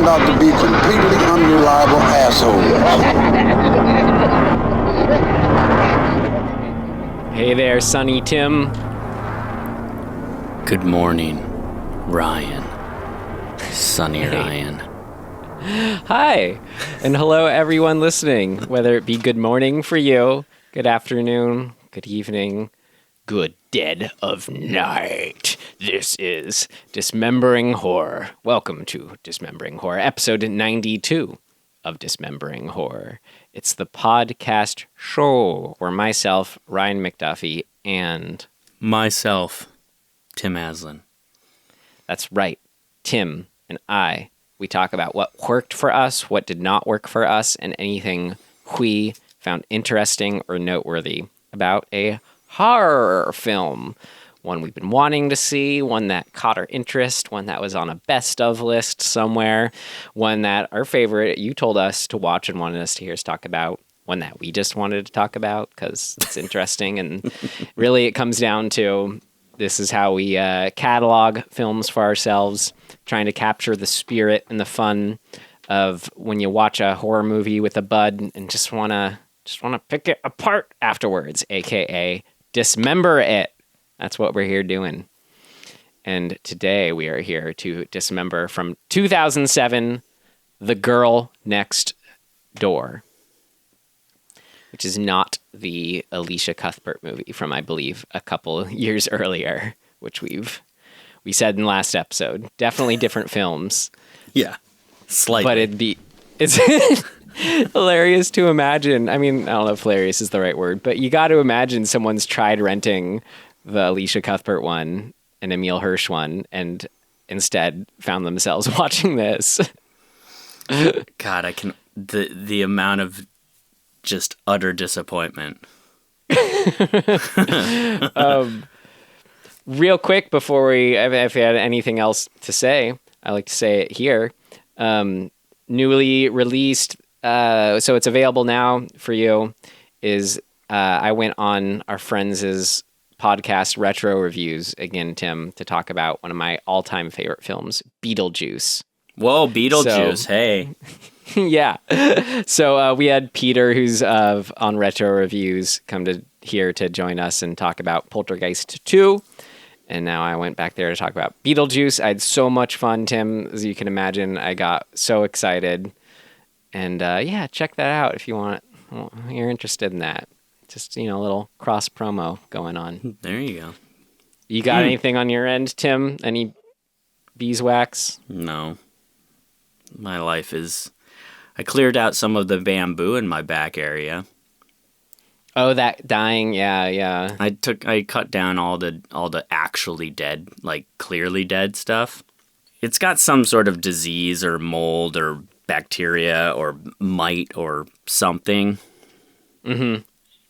out to be completely unreliable assholes. Hey there, Sonny Tim. Good morning, Ryan. Sonny Ryan. Hi, and hello everyone listening, whether it be good morning for you, good afternoon, good evening, good dead of night. This is Dismembering Horror. Welcome to Dismembering Horror, episode 92 of Dismembering Horror. It's the podcast show where myself, Ryan McDuffie, and myself, Tim Aslin. That's right, Tim and I. We talk about what worked for us, what did not work for us, and anything we found interesting or noteworthy about a horror film. One we've been wanting to see, one that caught our interest, one that was on a best of list somewhere, one that our favorite you told us to watch and wanted us to hear us talk about, one that we just wanted to talk about because it's interesting. And really it comes down to this is how we catalog films for ourselves, trying to capture the spirit and the fun of when you watch a horror movie with a bud and just wanna pick it apart afterwards, aka dismember it. That's what we're here doing. And today we are here to dismember from 2007, The Girl Next Door, which is not the Alicia Cuthbert movie from, I believe, a couple years earlier, which we said in last episode. Definitely different films. Yeah, slightly. But it's hilarious to imagine. I mean, I don't know if hilarious is the right word, but you got to imagine someone's tried renting the Alicia Cuthbert one and Emile Hirsch one and instead found themselves watching this. God, the amount of just utter disappointment. Real quick before if you had anything else to say, I like to say it here. Newly released, so it's available now for you, is I went on our friends' podcast Retro Reviews again, Tim, to talk about one of my all-time favorite films, Beetlejuice. Whoa, Beetlejuice, hey. Yeah. So we had Peter, who's on Retro Reviews, come to here to join us and talk about Poltergeist 2. And now I went back there to talk about Beetlejuice. I had so much fun, Tim, as you can imagine. I got so excited. And yeah, check that out if you want. Well, you're interested in that. Just, a little cross promo going on. There you go. You got anything on your end, Tim? Any beeswax? No. My life is... I cleared out some of the bamboo in my back area. Oh, that dying, yeah. I cut down all the actually dead, like clearly dead stuff. It's got some sort of disease or mold or bacteria or mite or something. Mm-hmm.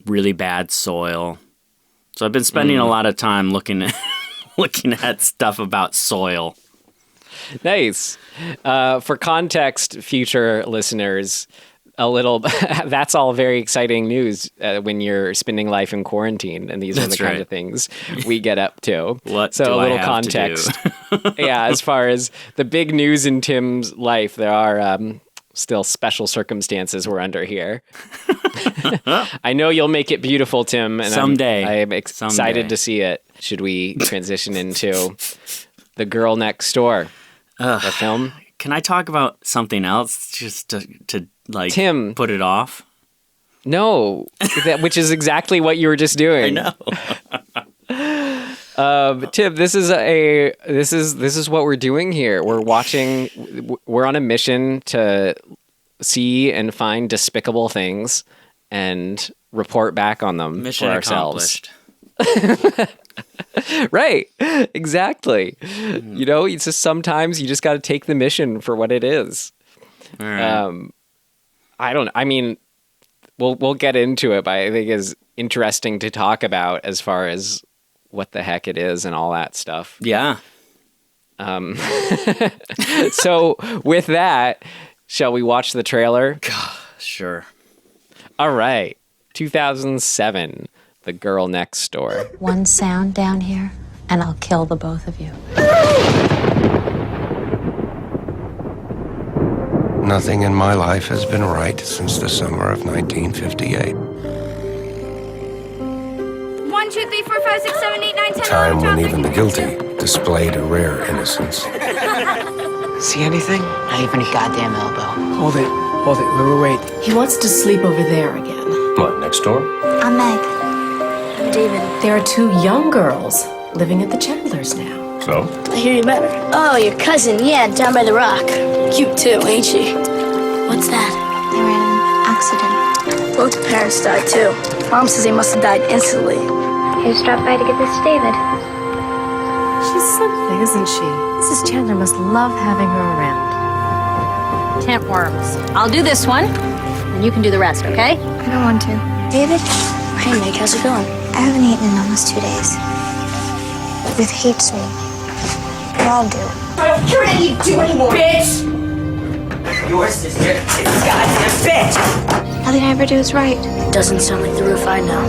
Really bad soil. So I've been spending a lot of time looking at stuff about soil. Nice. For context, future listeners, that's all very exciting news when you're spending life in quarantine, and these are the kind of things we get up to. What so do a little I have context. to do? Yeah, as far as the big news in Tim's life, there are still special circumstances we're under here. I know you'll make it beautiful, Tim, and someday. I'm excited to see it. Should we transition into The Girl Next Door? The film. Can I talk about something else just to like Tim, put it off? No, which is exactly what you were just doing. I know. Tim, this is what we're doing here. We're on a mission to see and find despicable things and report back on them mission for ourselves. Accomplished. Right. Exactly. It's just sometimes you just got to take the mission for what it is. All right. We'll get into it, but I think it's interesting to talk about as far as what the heck it is and all that stuff. Yeah. So with that, shall we watch the trailer? Sure. All right. 2007, The Girl Next Door. One sound down here, and I'll kill the both of you. Nothing in my life has been right since the summer of 1958. 1, 2, 3, 4, 5, 6, 7, 8, 9, 10. Time when even the guilty displayed a rare innocence. See anything? Not even a goddamn elbow. Hold it, wait. He wants to sleep over there again. What, next door? I'm Meg. I'm David. There are 2 young girls living at the Chandlers now. So? I hear you better. Oh, your cousin. Yeah, down by the rock. Cute too, ain't she? What's that? They were in an accident. Both parents died too. Mom says they must have died instantly. He just dropped by to get this to David. She's something, isn't she? Mrs. Chandler must love having her around. Tent worms. I'll do this one, and you can do the rest, okay? I don't want to. David, Hey, Meg, how's it going? I haven't eaten in almost 2 days. Ruth hates me. We all do. I don't care what you do anymore, bitch! Your sister is a goddamn bitch! Nothing I ever do is right. Doesn't sound like the roof I know.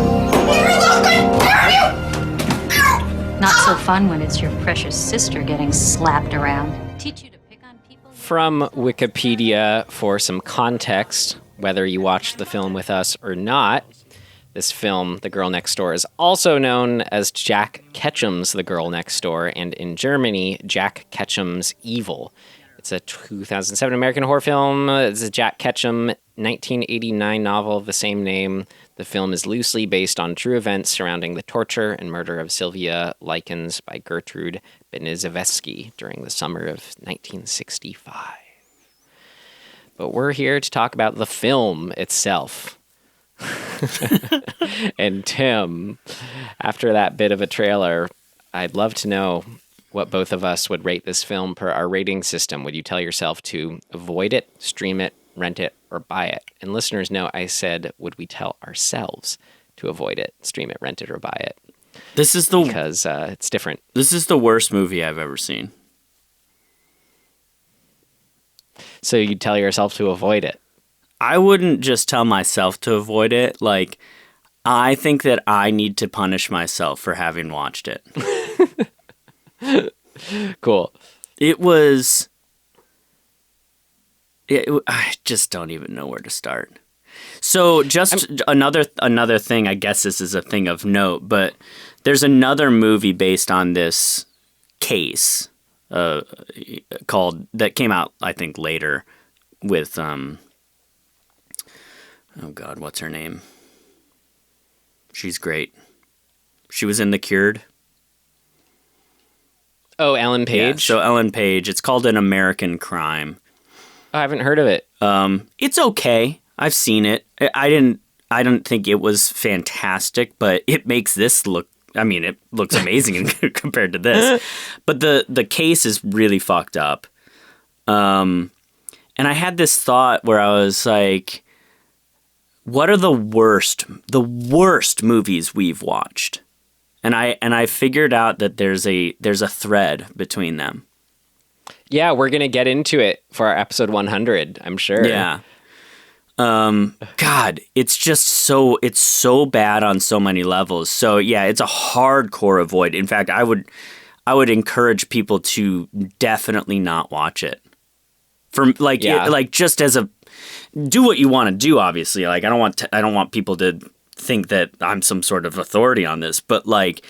Not so fun when it's your precious sister getting slapped around. Teach you to pick on people. From Wikipedia, for some context, whether you watched the film with us or not, this film, The Girl Next Door, is also known as Jack Ketchum's The Girl Next Door, and in Germany, Jack Ketchum's Evil. It's a 2007 American horror film. It's a Jack Ketchum 1989 novel of the same name. The film is loosely based on true events surrounding the torture and murder of Sylvia Likens by Gertrude Benizavetsky during the summer of 1965. But we're here to talk about the film itself. And Tim, after that bit of a trailer, I'd love to know what both of us would rate this film per our rating system. Would you tell yourself to avoid it, stream it, rent it, or buy it? And listeners know I said, would we tell ourselves to avoid it, stream it, rent it, or buy it? Because it's different. This is the worst movie I've ever seen. So you'd tell yourself to avoid it. I wouldn't just tell myself to avoid it. Like, I think that I need to punish myself for having watched it. Cool. I just don't even know where to start. So another thing, I guess this is a thing of note, but there's another movie based on this case that came out, I think, later with, oh God, what's her name? She's great. She was in The Cured. Oh, Ellen Page? Yeah, so Ellen Page. It's called An American Crime. I haven't heard of it. It's okay. I've seen it. I didn't think it was fantastic, but it makes this look, I mean, it looks amazing compared to this. But the case is really fucked up. And I had this thought where I was like, what are the worst movies we've watched? And I figured out that there's a thread between them. Yeah, we're going to get into it for our episode 100, I'm sure. Yeah. God, it's so bad on so many levels. So yeah, it's a hardcore avoid. In fact, I would encourage people to definitely not watch it. Just as do what you want to do, obviously. Like, I don't want people to think that I'm some sort of authority on this, but like,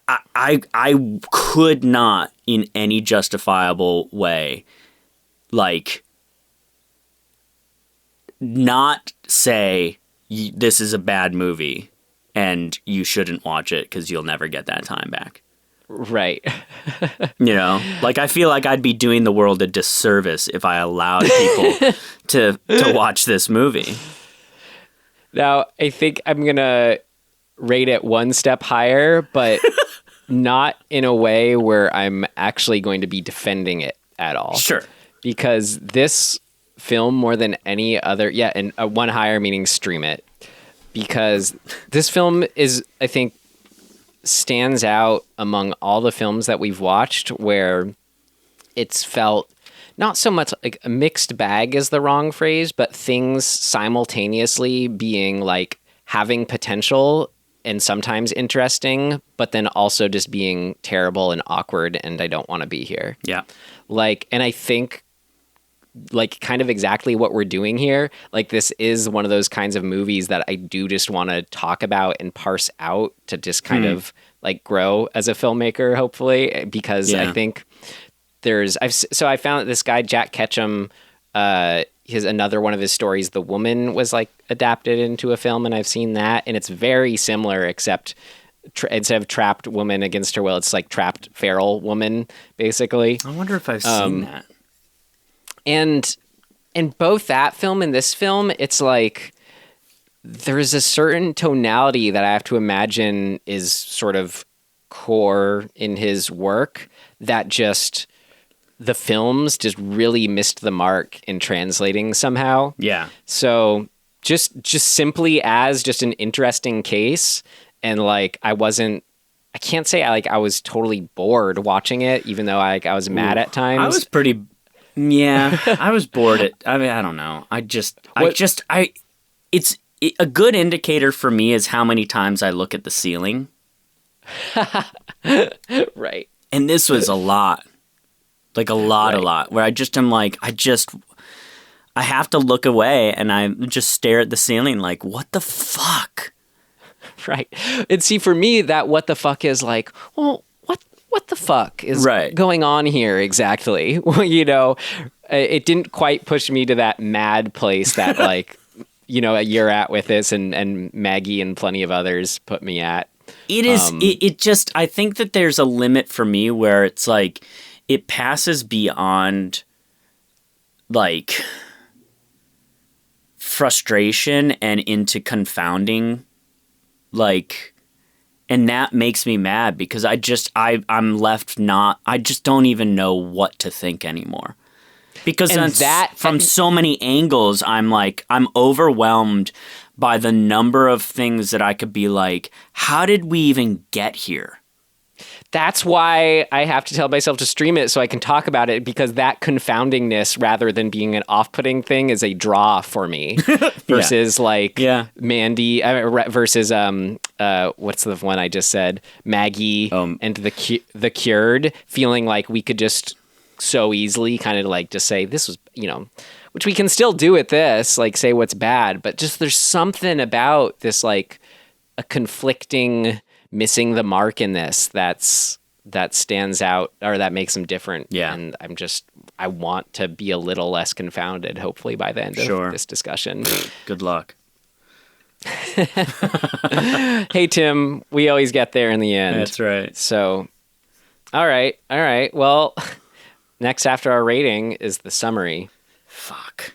I could not in any justifiable way, like, not say this is a bad movie and you shouldn't watch it because you'll never get that time back. Right. You know, like, I feel like I'd be doing the world a disservice if I allowed people to watch this movie. Now, I think I'm going to rate it one step higher, but not in a way where I'm actually going to be defending it at all. Sure. Because this film, more than any other, and one higher meaning stream it, because this film is, I think, stands out among all the films that we've watched where it's felt not so much like a mixed bag is the wrong phrase, but things simultaneously being like having potential and sometimes interesting, but then also just being terrible and awkward and I don't want to be here. Yeah. Like, and I think like kind of exactly what we're doing here. Like this is one of those kinds of movies that I do just want to talk about and parse out to just kind of like grow as a filmmaker, hopefully, because I think I found that this guy, Jack Ketchum, another one of his stories, The Woman, was like adapted into a film, and I've seen that, and it's very similar, except instead of trapped woman against her will, it's like trapped feral woman, basically. I wonder if I've seen that. And in both that film and this film, it's like there's a certain tonality that I have to imagine is sort of core in his work that just the films just really missed the mark in translating somehow. Yeah. So just simply as just an interesting case, and like I can't say I was totally bored watching it, even though I was mad at times. I was pretty. Yeah, I was bored. I don't know. It's a good indicator for me is how many times I look at the ceiling. Right. And this was a lot. Like a lot, where I am like, I have to look away and I just stare at the ceiling like, what the fuck? Right. And see, for me, that what the fuck is like, well, what the fuck is going on here exactly? Well, you know, it didn't quite push me to that mad place that like, you know, you're at with this and Maggie and plenty of others put me at. It is, it just, I think that there's a limit for me where it's like, it passes beyond like frustration and into confounding, like, and that makes me mad because I'm left I just don't even know what to think anymore. Because from so many angles, I'm overwhelmed by the number of things that I could be like, how did we even get here? That's why I have to tell myself to stream it so I can talk about it, because that confoundingness, rather than being an off-putting thing, is a draw for me. Versus Mandy versus what's the one I just said? Maggie and the Cured, feeling like we could just so easily kind of like just say this was, you know, which we can still do at this, like say what's bad, but just there's something about this like a conflicting missing the mark in this that stands out or that makes them different. Yeah. And I want to be a little less confounded, hopefully, by the end of this discussion. Good luck. Hey, Tim, we always get there in the end. That's right. So, all right. Well, next after our rating is the summary. Fuck.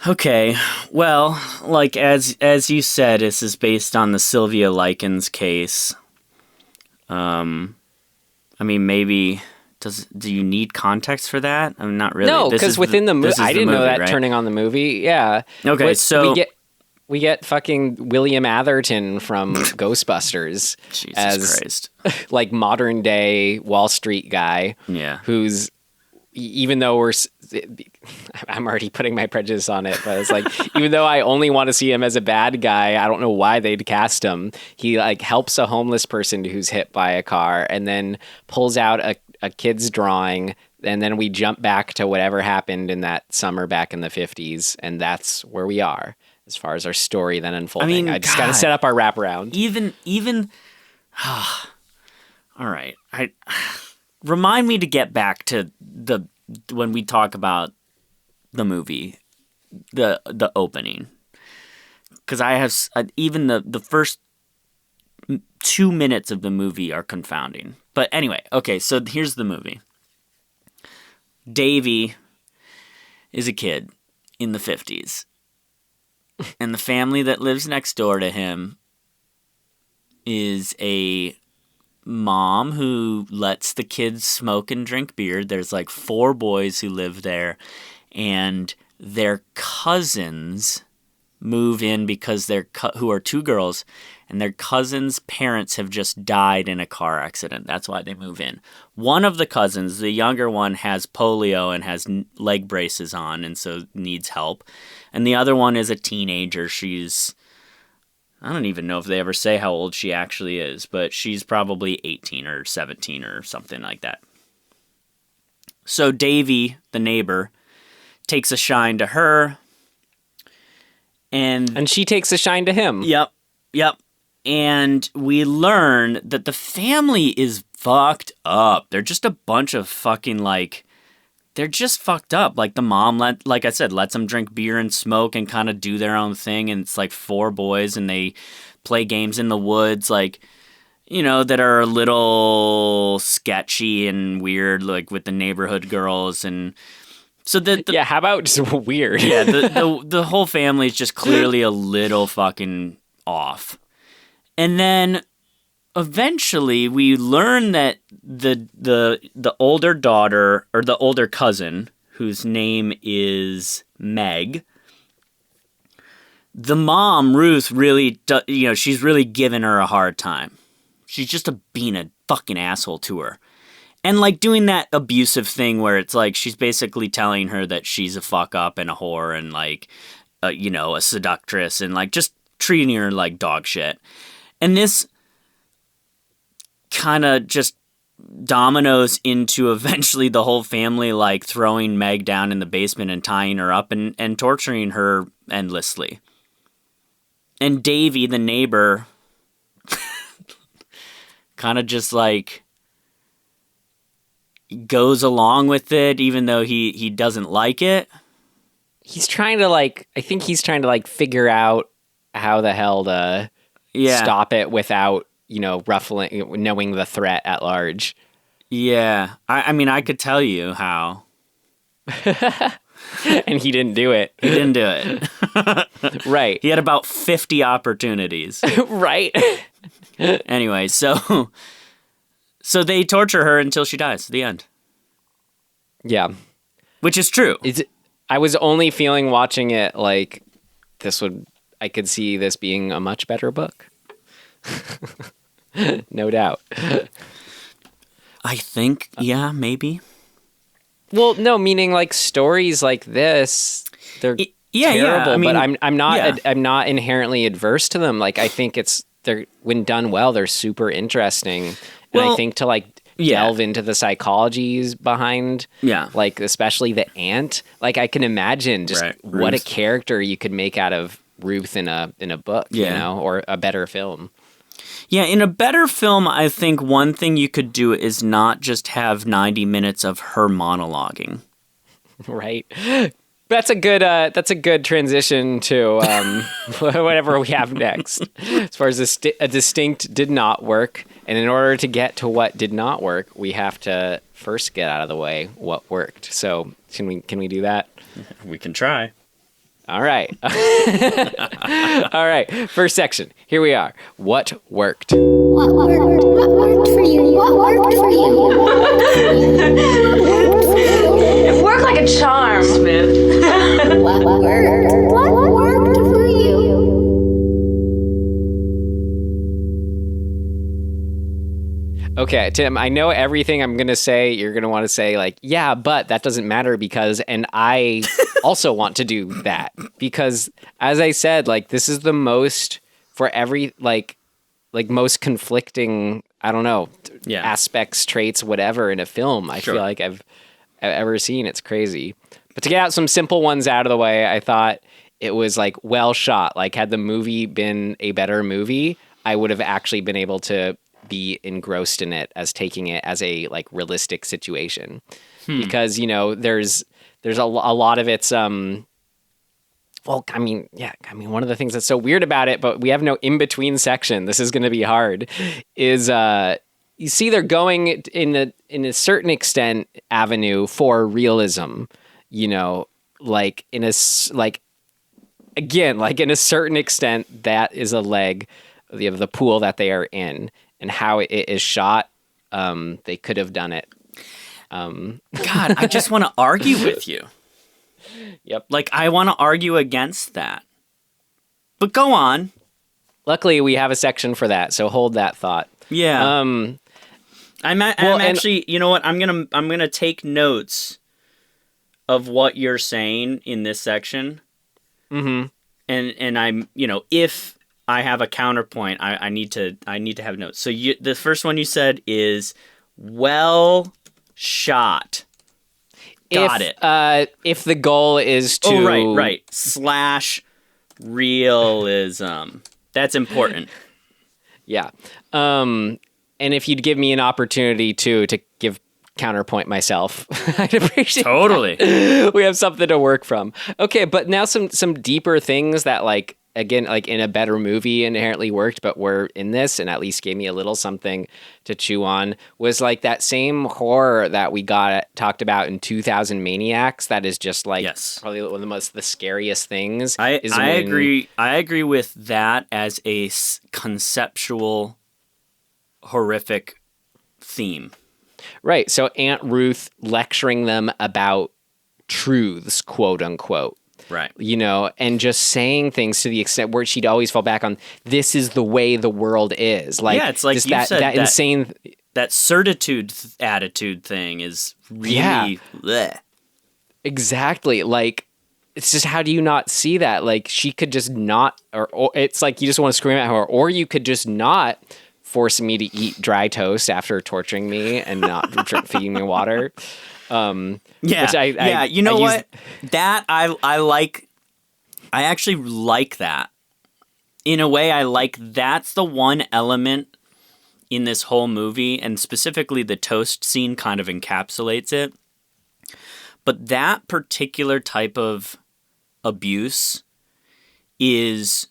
Okay, well, like as you said, this is based on the Sylvia Likens case. I mean, maybe do you need context for that? I mean, not really. No, because within the movie, I didn't know that right? Turning on the movie. Yeah. Okay, so we get fucking William Atherton from Ghostbusters Jesus Christ, like modern day Wall Street guy. Yeah, who's even though I'm already putting my prejudice on it, but it's like, even though I only want to see him as a bad guy, I don't know why they'd cast him. He like helps a homeless person who's hit by a car and then pulls out a kid's drawing. And then we jump back to whatever happened in that summer back in the 50s. And that's where we are as far as our story then unfolding. I mean, I just got to set up our wraparound. Even, all right. Remind me to get back to when we talk about the movie, the opening, because I have even the first 2 minutes of the movie are confounding. But anyway, okay, so here's the movie. Davy is a kid in the 50s, and the family that lives next door to him is a mom who lets the kids smoke and drink beer. There's like 4 boys who live there, and their cousins move in because who are 2 girls, and their cousins' parents have just died in a car accident. That's why they move in. One of the cousins, the younger one, has polio and has leg braces on, and so needs help. And the other one is a teenager. I don't even know if they ever say how old she actually is, but she's probably 18 or 17 or something like that. So Davy, the neighbor, takes a shine to her. And she takes a shine to him. Yep. And we learn that the family is fucked up. They're just a bunch of fucking, like, they're just fucked up. Like, the mom, like I said, lets them drink beer and smoke and kind of do their own thing. And it's like 4 boys, and they play games in the woods, like, you know, that are a little sketchy and weird, like with the neighborhood girls. And so yeah, how about just weird? Yeah, the whole family is just clearly a little fucking off. And then eventually we learn that the older daughter, or the older cousin, whose name is Meg, the mom, Ruth, really, you know, she's really giving her a hard time. She's just being a fucking asshole to her. And, like, doing that abusive thing where it's like she's basically telling her that she's a fuck up and a whore and, like, you know, a seductress, and, like, just treating her like dog shit. And this kind of just dominoes into eventually the whole family, like, throwing Meg down in the basement and tying her up and torturing her endlessly. And Davey, the neighbor, kind of just, like, goes along with it, even though he doesn't like it. He's trying to, like, I think he's trying to, like, figure out how the hell to stop it without, you know, knowing the threat at large. Yeah. I mean, I could tell you how. And he didn't do it. He didn't do it. Right. He had about 50 opportunities. Right. Anyway, so they torture her until she dies at the end. Yeah. Which is true. I was only feeling watching it like I could see this being a much better book. No doubt. I think, yeah, maybe. Well, no, meaning like stories like this, they're terrible, I mean, but I'm not inherently adverse to them. Like, I think they're when done well, they're super interesting. And I think to like delve into the psychologies behind, like especially the aunt, like I can imagine just what a character you could make out of Ruth in a book, you know, or a better film. Yeah, in a better film, I think one thing you could do is not just have 90 minutes of her monologuing. Right. That's a good transition to whatever we have next. As far as a distinct did not work, and in order to get to what did not work, we have to first get out of the way what worked. So can we do that? We can try. All right. All right. First section. Here we are. What worked? What worked? What worked for you? What worked for you? It worked like a charm. Smith. What worked? What worked for you? Okay, Tim, I know everything I'm going to say, you're going to want to say like, yeah, but that doesn't matter because, and I also want to do that because as I said, like this is the most for every, like most conflicting, I don't know, aspects, traits, whatever in a film I feel like I've ever seen. It's crazy. But to get out some simple ones out of the way, I thought it was like well shot. Like had the movie been a better movie, I would have actually been able to be engrossed in it as taking it as a like realistic situation because you know there's a lot of its well I mean one of the things that's so weird about it, but we have no in between section, this is going to be hard, is you see they're going in a certain extent avenue for realism, you know, like in a like again like in a certain extent that is a leg of the pool that they are in. And how it is shot, they could have done it. God, I just want to argue with you. Yep. Like, I want to argue against that. But go on. Luckily, we have a section for that, so hold that thought. Yeah. I'm actually, you know what? I'm gonna take notes of what you're saying in this section. Mm-hmm. And I'm, you know, if I have a counterpoint, I need to have notes. So the first one you said is well shot. Got it. If the goal is to... Oh, right. Slash realism. That's important. Yeah. And if you'd give me an opportunity to give counterpoint myself, I'd appreciate Totally. that. We have something to work from. Okay, but now some deeper things that, like, again, like in a better movie inherently worked, but were in this and at least gave me a little something to chew on, was like that same horror that we talked about in 2000 Maniacs. That is just like probably one of the scariest things. I agree. I agree with that as a conceptual horrific theme. Right. So Aunt Ruth lecturing them about truths, quote unquote. Right. You know, and just saying things to the extent where she'd always fall back on, this is the way the world is. Like, yeah, it's like just you said, that insane... That certitude attitude thing is really... bleh. Exactly. Like, it's just, how do you not see that? Like, she could just not... Or it's like you just want to scream at her. Or you could just not force me to eat dry toast after torturing me and not feeding me water. Yeah, you know what? That I like. I actually like that. In a way, I like that's the one element in this whole movie, and specifically the toast scene kind of encapsulates it. But that particular type of abuse is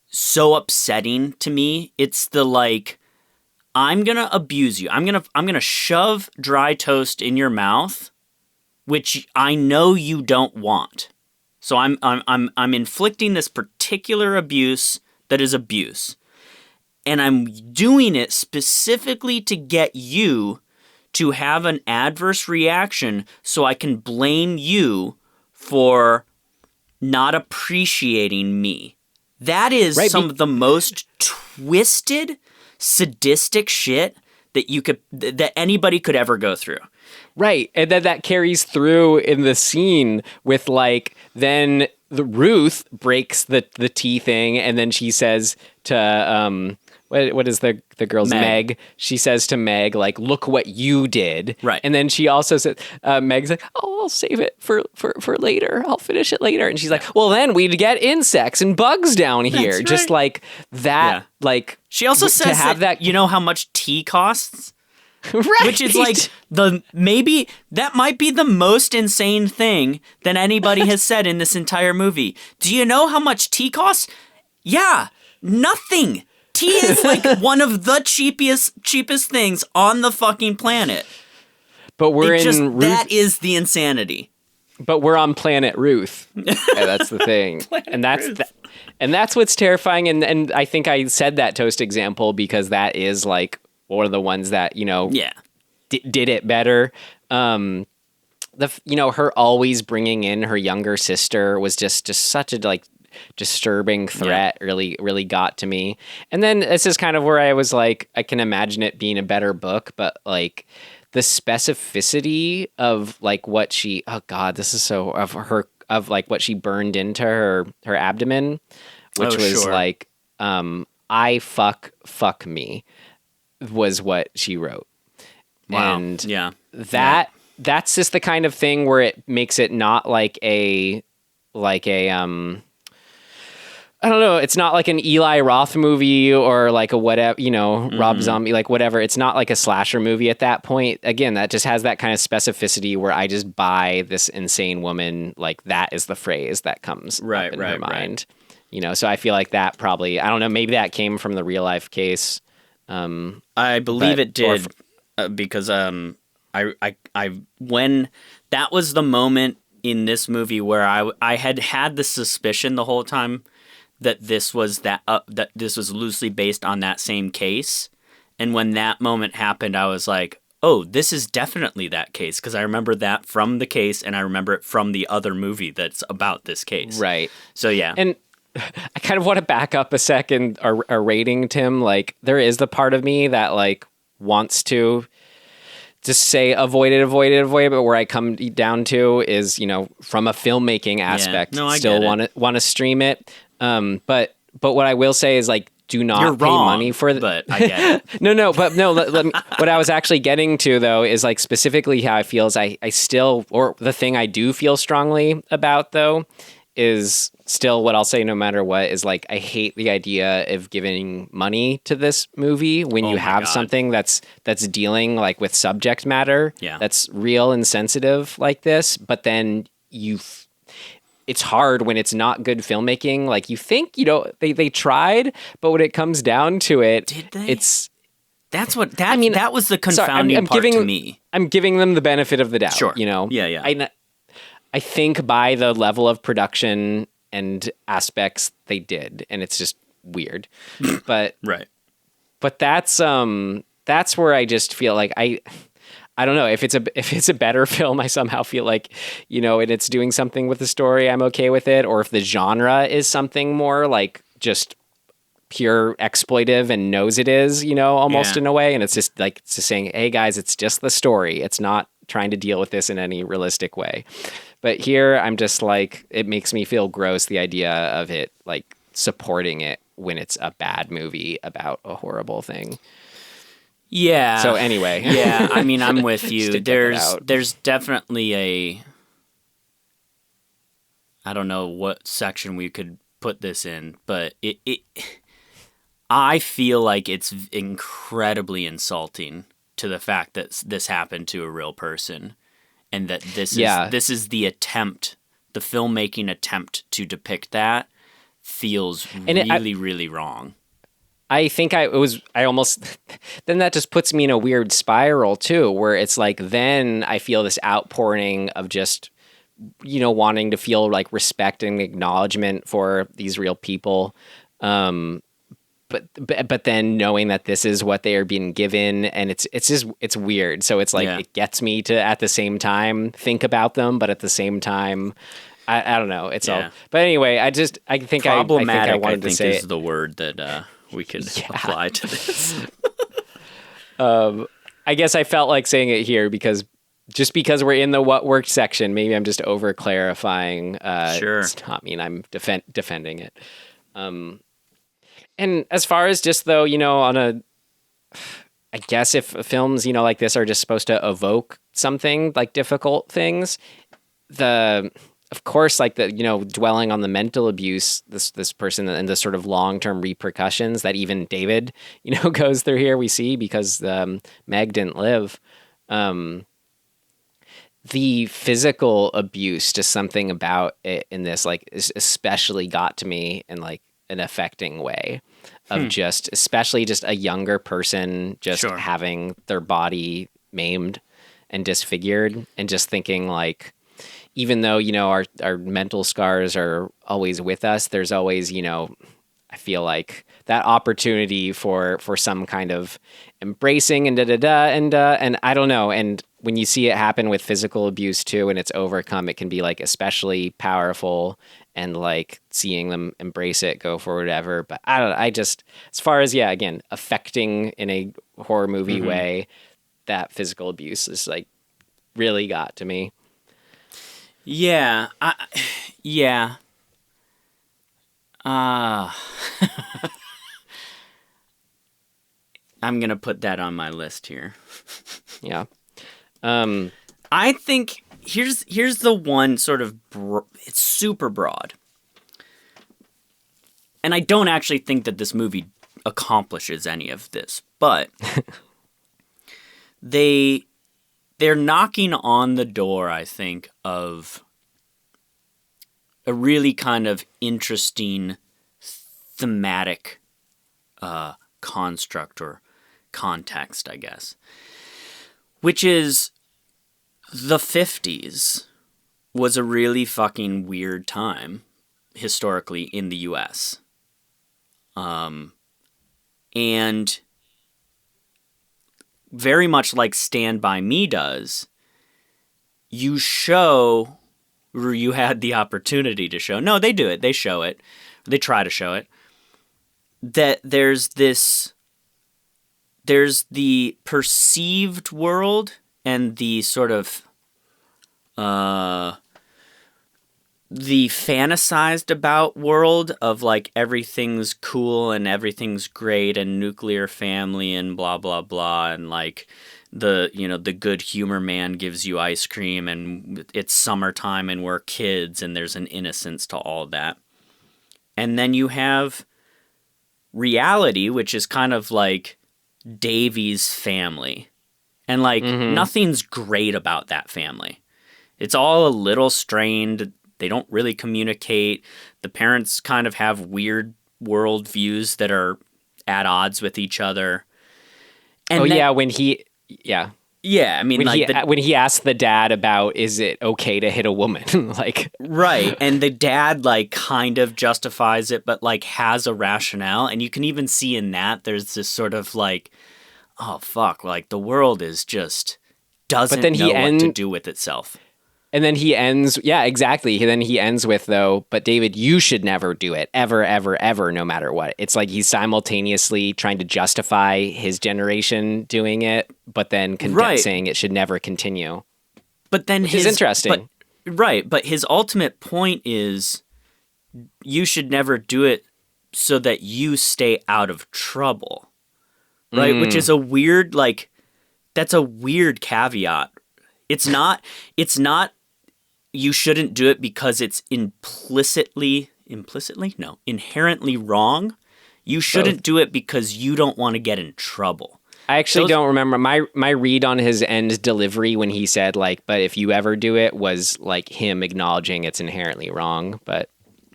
so upsetting to me. It's the like, I'm gonna abuse you. I'm gonna shove dry toast in your mouth, which I know you don't want. So I'm inflicting this particular abuse that is abuse. And I'm doing it specifically to get you to have an adverse reaction so I can blame you for not appreciating me. That is some of the most twisted, sadistic shit that anybody could ever go through. Right. And then that carries through in the scene with, like, then the Ruth breaks the tea thing, and then she says to what is the girl's Meg? She says to Meg, like, look what you did. Right. And then she also said, Meg's like, oh, I'll save it for later. I'll finish it later. And she's like, well, then we'd get insects and bugs down here. Right. Just like that, like, she also says have that, you know how much tea costs? Right. Which is like maybe that might be the most insane thing that anybody has said in this entire movie. Do you know how much tea costs? Yeah, nothing. Tea is like one of the cheapest things on the fucking planet. But we're Ruth. That is the insanity. But we're on planet Ruth. Yeah, that's the thing. And that's what's terrifying. And I think I said that toast example because that is like one of the ones that, you know, did it better. Her always bringing in her younger sister was just such a like disturbing threat. Really got to me. And then this is kind of where I was like, I can imagine it being a better book, but like the specificity of like what she, oh God, this is so of like what she burned into her abdomen, which was like, I fuck me was what she wrote. Wow. And that's just the kind of thing where it makes it not like a I don't know. It's not like an Eli Roth movie or like a whatever, you know, Rob Zombie, like whatever. It's not like a slasher movie at that point. Again, that just has that kind of specificity where I just buy this insane woman. Like that is the phrase that comes up in her mind. You know, so I feel like that probably, I don't know, maybe that came from the real life case. I believe it did because I when that was the moment in this movie where I had the suspicion the whole time that this was that this was loosely based on that same case, and when that moment happened, I was like, oh, this is definitely that case because I remember that from the case, and I remember it from the other movie that's about this case. Right. So yeah, and I kind of want to back up a second. Our rating, Tim. Like there is the part of me that like wants to just say avoid it, but where I come down to is, you know, from a filmmaking aspect, I still want to stream it. But what I will say is like do not You're pay wrong, money for but I get it. Let me, what I was actually getting to though is like specifically how I feel is I still, or the thing I do feel strongly about though is still what I'll say no matter what is like I hate the idea of giving money to this movie when you have something that's dealing like with subject matter that's real and sensitive like this, but then it's hard when it's not good filmmaking. Like you think, they tried, but when it comes down to it, did they? That was the confounding part to me. I'm giving them the benefit of the doubt. Sure. Yeah. I think by the level of production and aspects they did, and it's just weird. But right. But that's where I just feel like I don't know if it's a better film. I somehow feel like, and it's doing something with the story, I'm okay with it. Or if the genre is something more like just pure exploitive and knows it is, almost in a way. And it's just like, it's just saying, hey guys, it's just the story. It's not trying to deal with this in any realistic way. But here I'm just like, it makes me feel gross, the idea of it like supporting it when it's a bad movie about a horrible thing. Yeah. So anyway. Yeah, I mean, I'm with you. There's definitely I don't know what section we could put this in, but I feel like it's incredibly insulting to the fact that this happened to a real person, and that this is the attempt, the filmmaking attempt to depict that feels really wrong. I think I almost, then that just puts me in a weird spiral too, where it's like, then I feel this outpouring of just, wanting to feel like respect and acknowledgement for these real people. But then knowing that this is what they are being given, and it's weird. So it's like, it gets me to, at the same time, think about them, but at the same time, I don't know. It's all, but anyway, I think problematic, I wanted to say is the word that, we could apply to this. I guess I felt like saying it here because we're in the what worked section, maybe I'm just over clarifying. Sure. It's not mean I'm defending it. And as far as just though, I guess if films, like this are just supposed to evoke something like difficult things, of course, like dwelling on the mental abuse, this person and the sort of long-term repercussions that even David, goes through here, we see because Meg didn't live. The physical abuse, just something about it in this, like, especially got to me in like an affecting way of especially just a younger person just having their body maimed and disfigured, and just thinking like, even though, our mental scars are always with us, there's always, I feel like that opportunity for some kind of embracing and and I don't know. And when you see it happen with physical abuse too, and it's overcome, it can be like especially powerful, and like seeing them embrace it, go for whatever. But I don't know. I just, as far as, again, affecting in a horror movie way, that physical abuse is like really got to me. Yeah. Yeah. I'm going to put that on my list here. Yeah. I think here's the one sort of, it's super broad. And I don't actually think that this movie accomplishes any of this, but they're knocking on the door, I think, of a really kind of interesting thematic construct or context, I guess, which is the 50s was a really fucking weird time historically in the US. And very much like Stand By Me does, you show, or you had the opportunity to show, no, they do it, they show it, they try to show it, that there's the perceived world and the sort of the fantasized about world of like everything's cool and everything's great and nuclear family and blah blah blah, and like the good humor man gives you ice cream and it's summertime and we're kids and there's an innocence to all that. And then you have reality, which is kind of like Davy's family. And like nothing's great about that family. It's all a little strained. They don't really communicate. The parents kind of have weird world views that are at odds with each other. And Yeah, I mean, when he asked the dad about, is it okay to hit a woman? Like, right. And the dad, like, kind of justifies it, but, like, has a rationale. And you can even see in that there's this sort of, like, oh, fuck, like, the world is just doesn't know what to do with itself. And then he ends, yeah, exactly. Then he ends with, though, but David, you should never do it, ever, ever, ever, no matter what. It's like he's simultaneously trying to justify his generation doing it, but then saying it should never continue. But then which is interesting. But his ultimate point is you should never do it so that you stay out of trouble, right? Which is a weird, like, that's a weird caveat. It's not you shouldn't do it because it's inherently wrong. You shouldn't do it because you don't want to get in trouble. I actually don't remember my read on his end delivery when he said, like, but if you ever do it, was like him acknowledging it's inherently wrong. But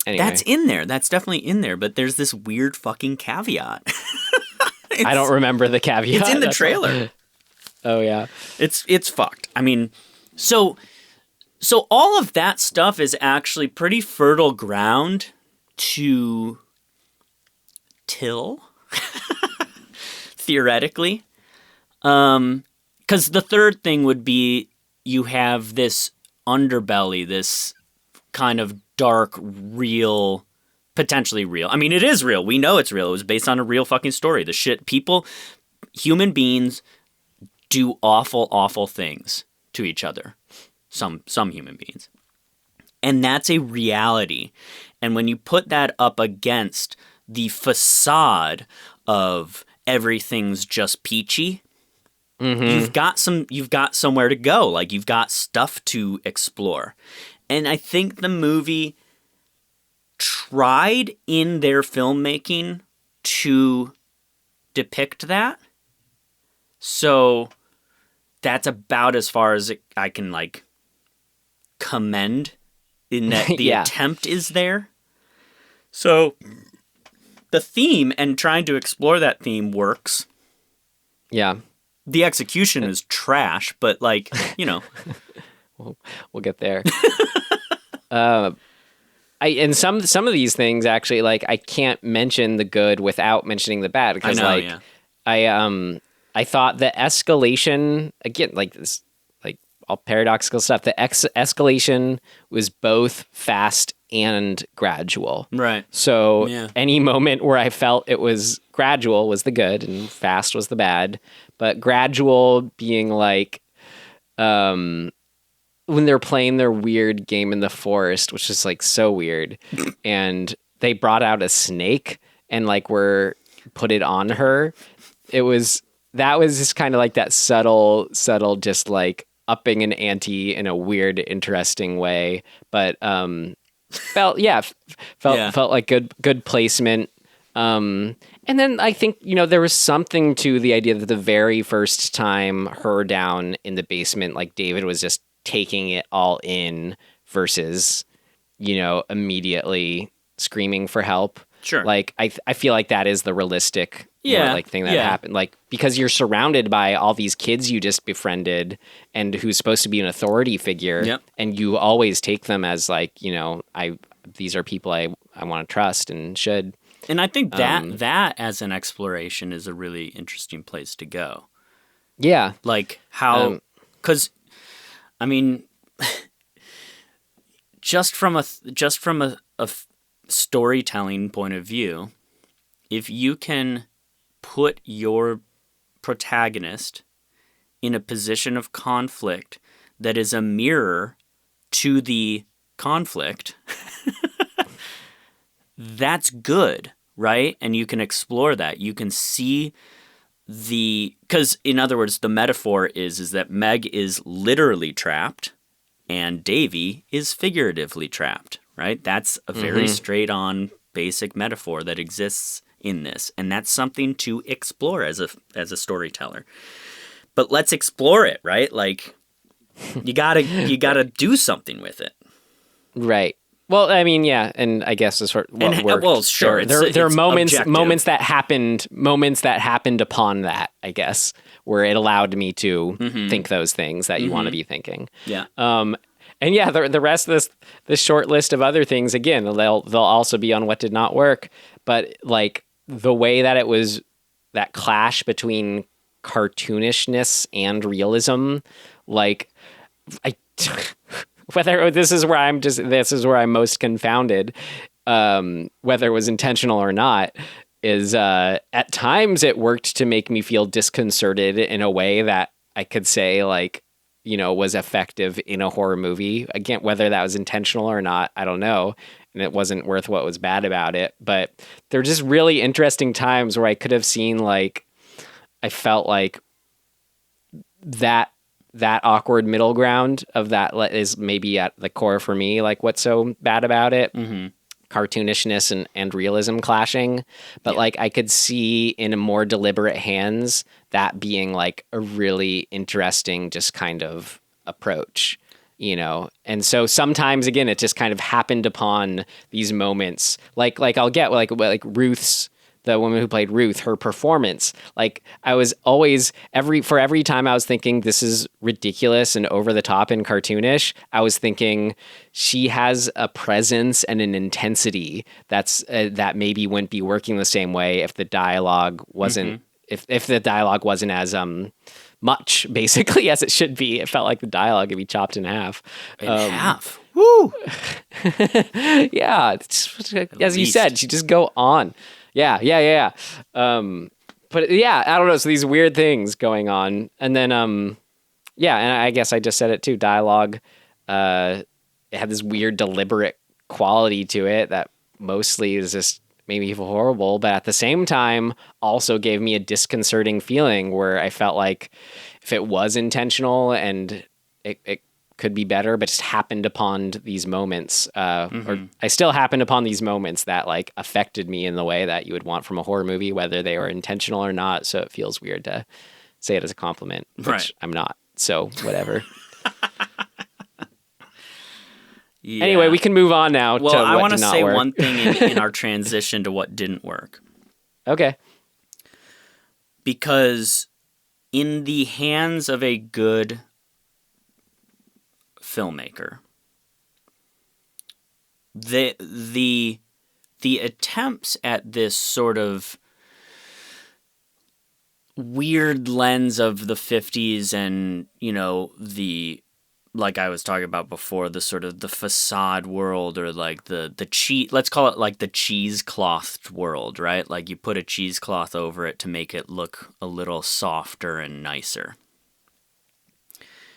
anyway. That's in there. That's definitely in there. But there's this weird fucking caveat. I don't remember the caveat. It's in the trailer. Oh yeah. It's fucked. I mean, so all of that stuff is actually pretty fertile ground to till, theoretically. Because the third thing would be you have this underbelly, this kind of dark, real, potentially real. I mean, it is real. We know it's real. It was based on a real fucking story. The shit human beings do awful, awful things to each other. Some human beings. And that's a reality. And when you put that up against the facade of everything's just peachy, you've got somewhere to go. Like, you've got stuff to explore. And I think the movie tried in their filmmaking to depict that. So that's about as far as I can, like, commend in that the attempt is there. So the theme and trying to explore that theme works. Yeah. The execution is trash, but, like, you know. we'll get there. And some of these things actually, like, I can't mention the good without mentioning the bad, because I thought the escalation, again, like this, like all paradoxical stuff, the escalation was both fast and gradual. Right. So any moment where I felt it was gradual was the good and fast was the bad. But gradual being like when they're playing their weird game in the forest, which is like so weird, and they brought out a snake and like put it on her. That was just kind of like that subtle, just like upping an ante in a weird, interesting way. But felt like good placement. And then I think, there was something to the idea that the very first time her down in the basement, like David was just taking it all in versus, immediately screaming for help. Sure. Like I feel like that is the realistic thing that happened. Like, because you're surrounded by all these kids you just befriended and who's supposed to be an authority figure, and you always take them as like, these are people I want to trust and should. And I think that as an exploration is a really interesting place to go. Yeah. Like how, because I mean, just from a storytelling point of view, if you can put your protagonist in a position of conflict that is a mirror to the conflict, that's good, right? And you can explore that. You can see because in other words, the metaphor is that Meg is literally trapped and Davy is figuratively trapped, right? That's a very straight on basic metaphor that exists in this. And that's something to explore as a storyteller. But let's explore it, right? Like you gotta do something with it. Right. Well, I mean, yeah, and I guess it's what worked. Well, sure. There are moments objective. that happened upon that, I guess, where it allowed me to think those things that you want to be thinking. Yeah. And yeah, the rest of this short list of other things, again, they'll also be on what did not work, but like the way that it was, that clash between cartoonishness and realism, like whether this is where I'm most confounded, whether it was intentional or not, is at times it worked to make me feel disconcerted in a way that I could say like, you know, was effective in a horror movie. Again, whether that was intentional or not, I don't know. And it wasn't worth what was bad about it. But there were just really interesting times where I could have seen like, I felt like that awkward middle ground of that is maybe at the core for me, like what's so bad about it. Cartoonishness and realism clashing. But like I could see in a more deliberate hands that being like a really interesting just kind of approach, you know? And so sometimes again, it just kind of happened upon these moments. Like I'll get like Ruth's, the woman who played Ruth, her performance, like I was always every time I was thinking this is ridiculous and over the top and cartoonish, I was thinking she has a presence and an intensity that's that maybe wouldn't be working the same way if the dialogue wasn't if the dialogue wasn't as much basically as it should be. It felt like the dialogue could be chopped in half. Woo! Yeah, as you said, she just go on. Yeah. But yeah, I don't know. So these weird things going on. And then, yeah, and I guess I just said it too. Dialogue, it had this weird deliberate quality to it that mostly is just made me feel horrible. But at the same time, also gave me a disconcerting feeling where I felt like if it was intentional and it could be better, but just happened upon these moments, or I still happened upon these moments that like affected me in the way that you would want from a horror movie, whether they were intentional or not. So it feels weird to say it as a compliment, which I'm not. So whatever. Yeah. Anyway, we can move on now. Well, to I want to say work. one thing in our transition to what didn't work. Okay. Because in the hands of a good filmmaker, the attempts at this sort of weird lens of the 50s and, you know, like I was talking about before, the sort of the facade world, or like the cheese, let's call it like the cheeseclothed world, right? Like you put a cheesecloth over it to make it look a little softer and nicer.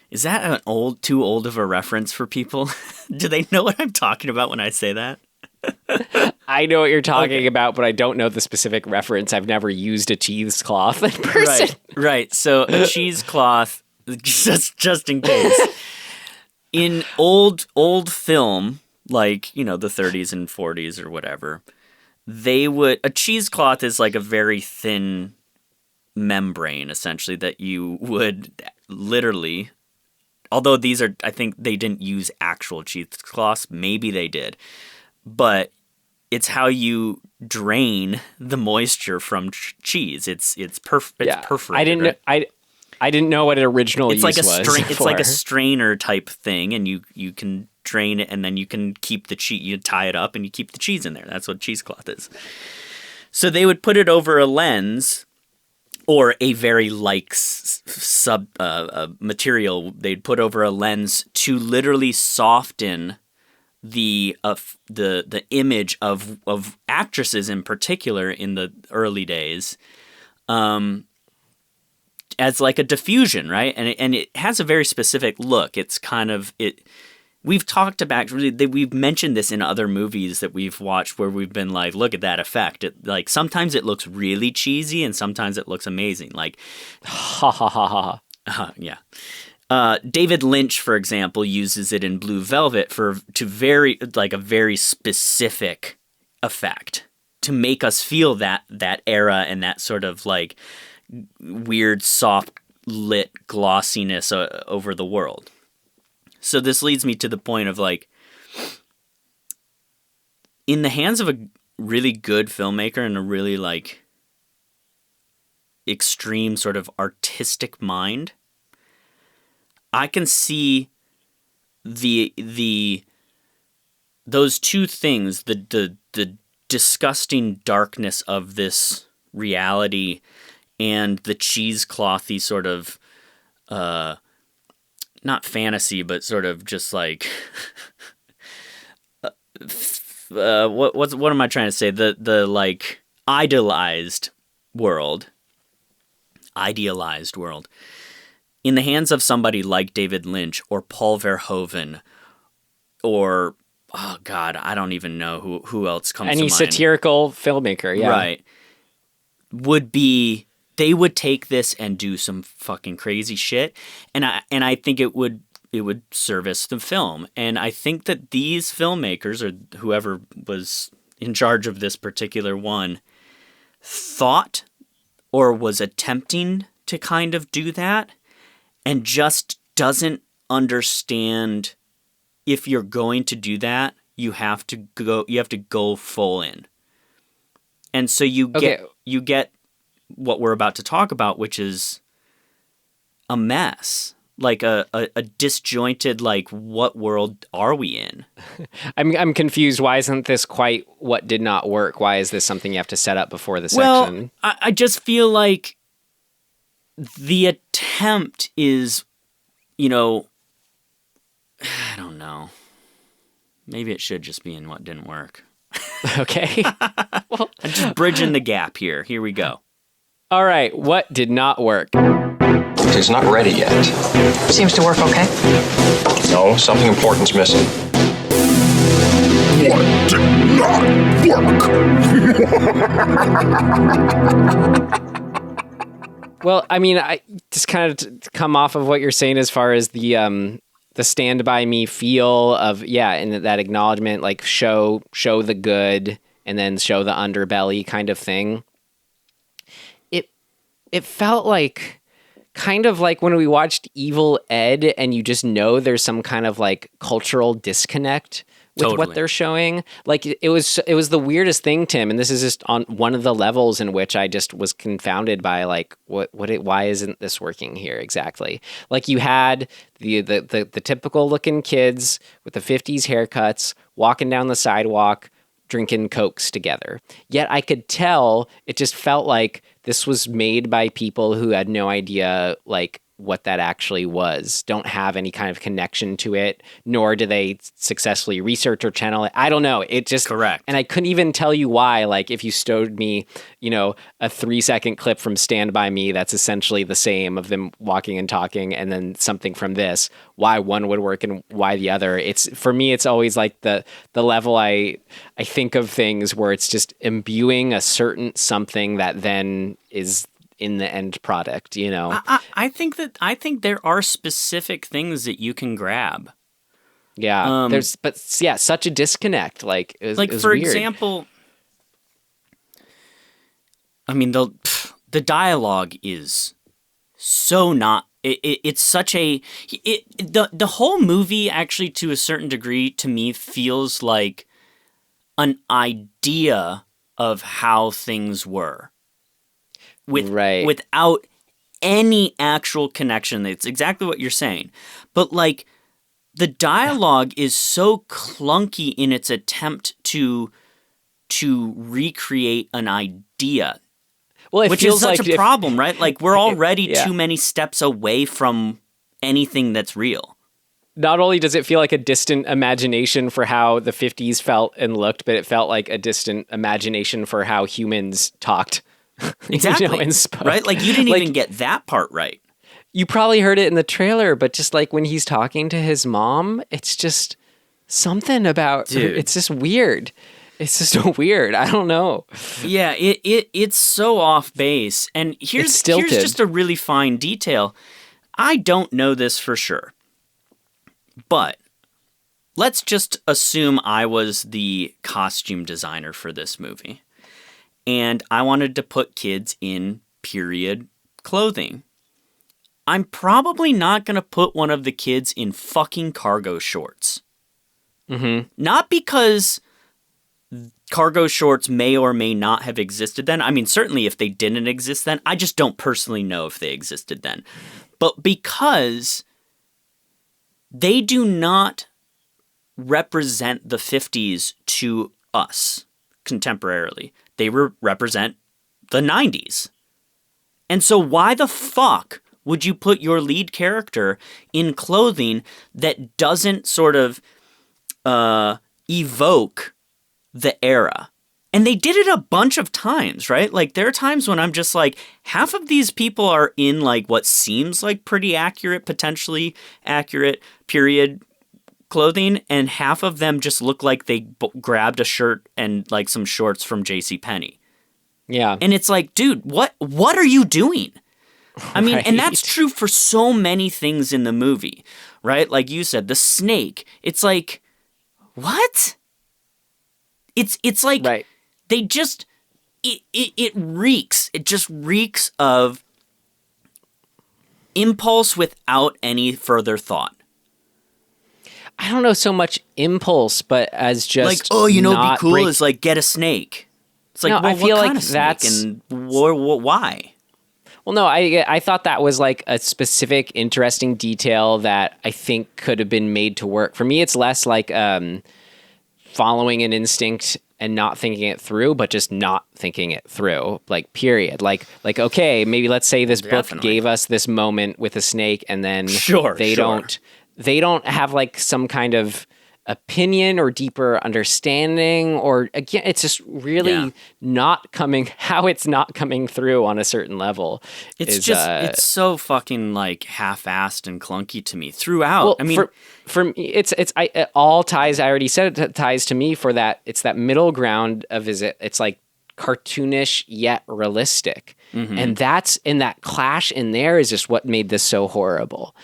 Is that too old of a reference for people? Do they know what I'm talking about when I say that? I know what you're talking about, but I don't know the specific reference. I've never used a cheesecloth in person. Right. So a cheesecloth, just in case. In old film, like, you know, the 30s and 40s or whatever, a cheesecloth is like a very thin membrane, essentially, that you would literally, although these are, I think they didn't use actual cheesecloths, maybe they did, but it's how you drain the moisture from cheese. It's perforated. I didn't know what an original use was. It's like a strainer type thing, and you can drain it, and then you can keep the cheese. You tie it up, and you keep the cheese in there. That's what cheesecloth is. So they would put it over a lens, or a very light material. They'd put over a lens to literally soften the image of actresses in particular in the early days. As like a diffusion, right? And it has a very specific look. It's kind of, it we've talked about, we've mentioned this in other movies that we've watched where we've been like, look at that effect. Like sometimes it looks really cheesy and sometimes it looks amazing. Like, ha ha ha ha. Yeah. David Lynch, for example, uses it in Blue Velvet a very specific effect to make us feel that era and that sort of like weird soft lit glossiness over the world. So this leads me to the point of like, in the hands of a really good filmmaker and a really like extreme sort of artistic mind, I can see those two things, the disgusting darkness of this reality and the cheeseclothy sort of not fantasy, but sort of just like what am I trying to say? The like idealized world in the hands of somebody like David Lynch or Paul Verhoeven or, oh God, I don't even know who else comes to mind. Any satirical filmmaker, yeah. Right. They would take this and do some fucking crazy shit. And I think it would service the film. And I think that these filmmakers or whoever was in charge of this particular one thought or was attempting to kind of do that and just doesn't understand if you're going to do that, you have to go full in. And so you get what we're about to talk about, which is a mess, like a disjointed, like, what world are we in? I'm confused. Why isn't this quite what did not work? Why is this something you have to set up before the section? Well, I just feel like the attempt is, I don't know. Maybe it should just be in what didn't work. Okay. Well, I'm just bridging the gap here. Here we go. All right. What did not work? It's not ready yet. Seems to work okay. No, something important's missing. What did not work? Well, I mean, I just kind of to come off of what you're saying as far as the Stand By Me feel of, and that acknowledgement, like show the good and then show the underbelly kind of thing. It felt like kind of like when we watched Evil Ed and you just know there's some kind of like cultural disconnect with what they're showing. Like it was the weirdest thing, Tim, and this is just on one of the levels in which I just was confounded by like why isn't this working here exactly? Like you had the typical looking kids with the 50s haircuts walking down the sidewalk drinking Cokes together. Yet I could tell it just felt like this was made by people who had no idea like what that actually was, don't have any kind of connection to it, nor do they successfully research or channel it. I don't know. It just correct. And I couldn't even tell you why. Like if you stowed me, a 3-second clip from Stand By Me, that's essentially the same of them walking and talking, and then something from this, why one would work and why the other. It's for me, it's always like the level I think of things where it's just imbuing a certain something that then is in the end product, I think there are specific things that you can grab. Yeah, such a disconnect. Like, it was for weird. example, I mean the dialogue is so not. It's such a the whole movie actually to a certain degree to me feels like an idea of how things were. Without any actual connection. It's exactly what you're saying. But like the dialogue is so clunky in its attempt to recreate an idea. Well, which is such a problem, right? Like we're already too many steps away from anything that's real. Not only does it feel like a distant imagination for how the 50s felt and looked, but it felt like a distant imagination for how humans talked. Exactly. And spoke. Right? Like you didn't even get that part right. you probably heard it in the trailer, but just like when he's talking to his mom, it's just something about it's just weird. It's just so weird. I don't know. Yeah, it's so off base. And here's just a really fine detail. I don't know this for sure, but let's just assume I was the costume designer for this movie, and I wanted to put kids in period clothing. I'm probably not going to put one of the kids in fucking cargo shorts. Mm-hmm. Not because cargo shorts may or may not have existed then. I mean, certainly if they didn't exist then, I just don't personally know if they existed then. But because they do not represent the 50s to us contemporarily. They represent the 90s. And so why the fuck would you put your lead character in clothing that doesn't sort of evoke the era? And they did it a bunch of times, right? Like, there are times when I'm just like, half of these people are in like what seems like pretty accurate, potentially accurate period clothing, and half of them just look like they grabbed a shirt and like some shorts from JCPenney. Yeah. And it's like, dude, what are you doing? I mean, and that's true for so many things in the movie, right? Like you said, the snake. It's like, what? It's like they just it reeks. It just reeks of impulse without any further thought. I don't know so much impulse, but as just like, oh, you know, what'd be cool is like get a snake. It's like, no, well, I feel what like kind of snake that's and why? Well, no, I thought that was like a specific, interesting detail that I think could have been made to work. For me, it's less like following an instinct and not thinking it through, but just not thinking it through, like, period. Like okay, maybe let's say this book gave us this moment with a snake, and then they don't have like some kind of opinion or deeper understanding, or again, it's just really not coming through on a certain level. It's so fucking like half-assed and clunky to me throughout. Well, I mean, for me, it all ties. I already said it ties to me for that. It's that middle ground of it's like cartoonish yet realistic, and that's in that clash in there is just what made this so horrible.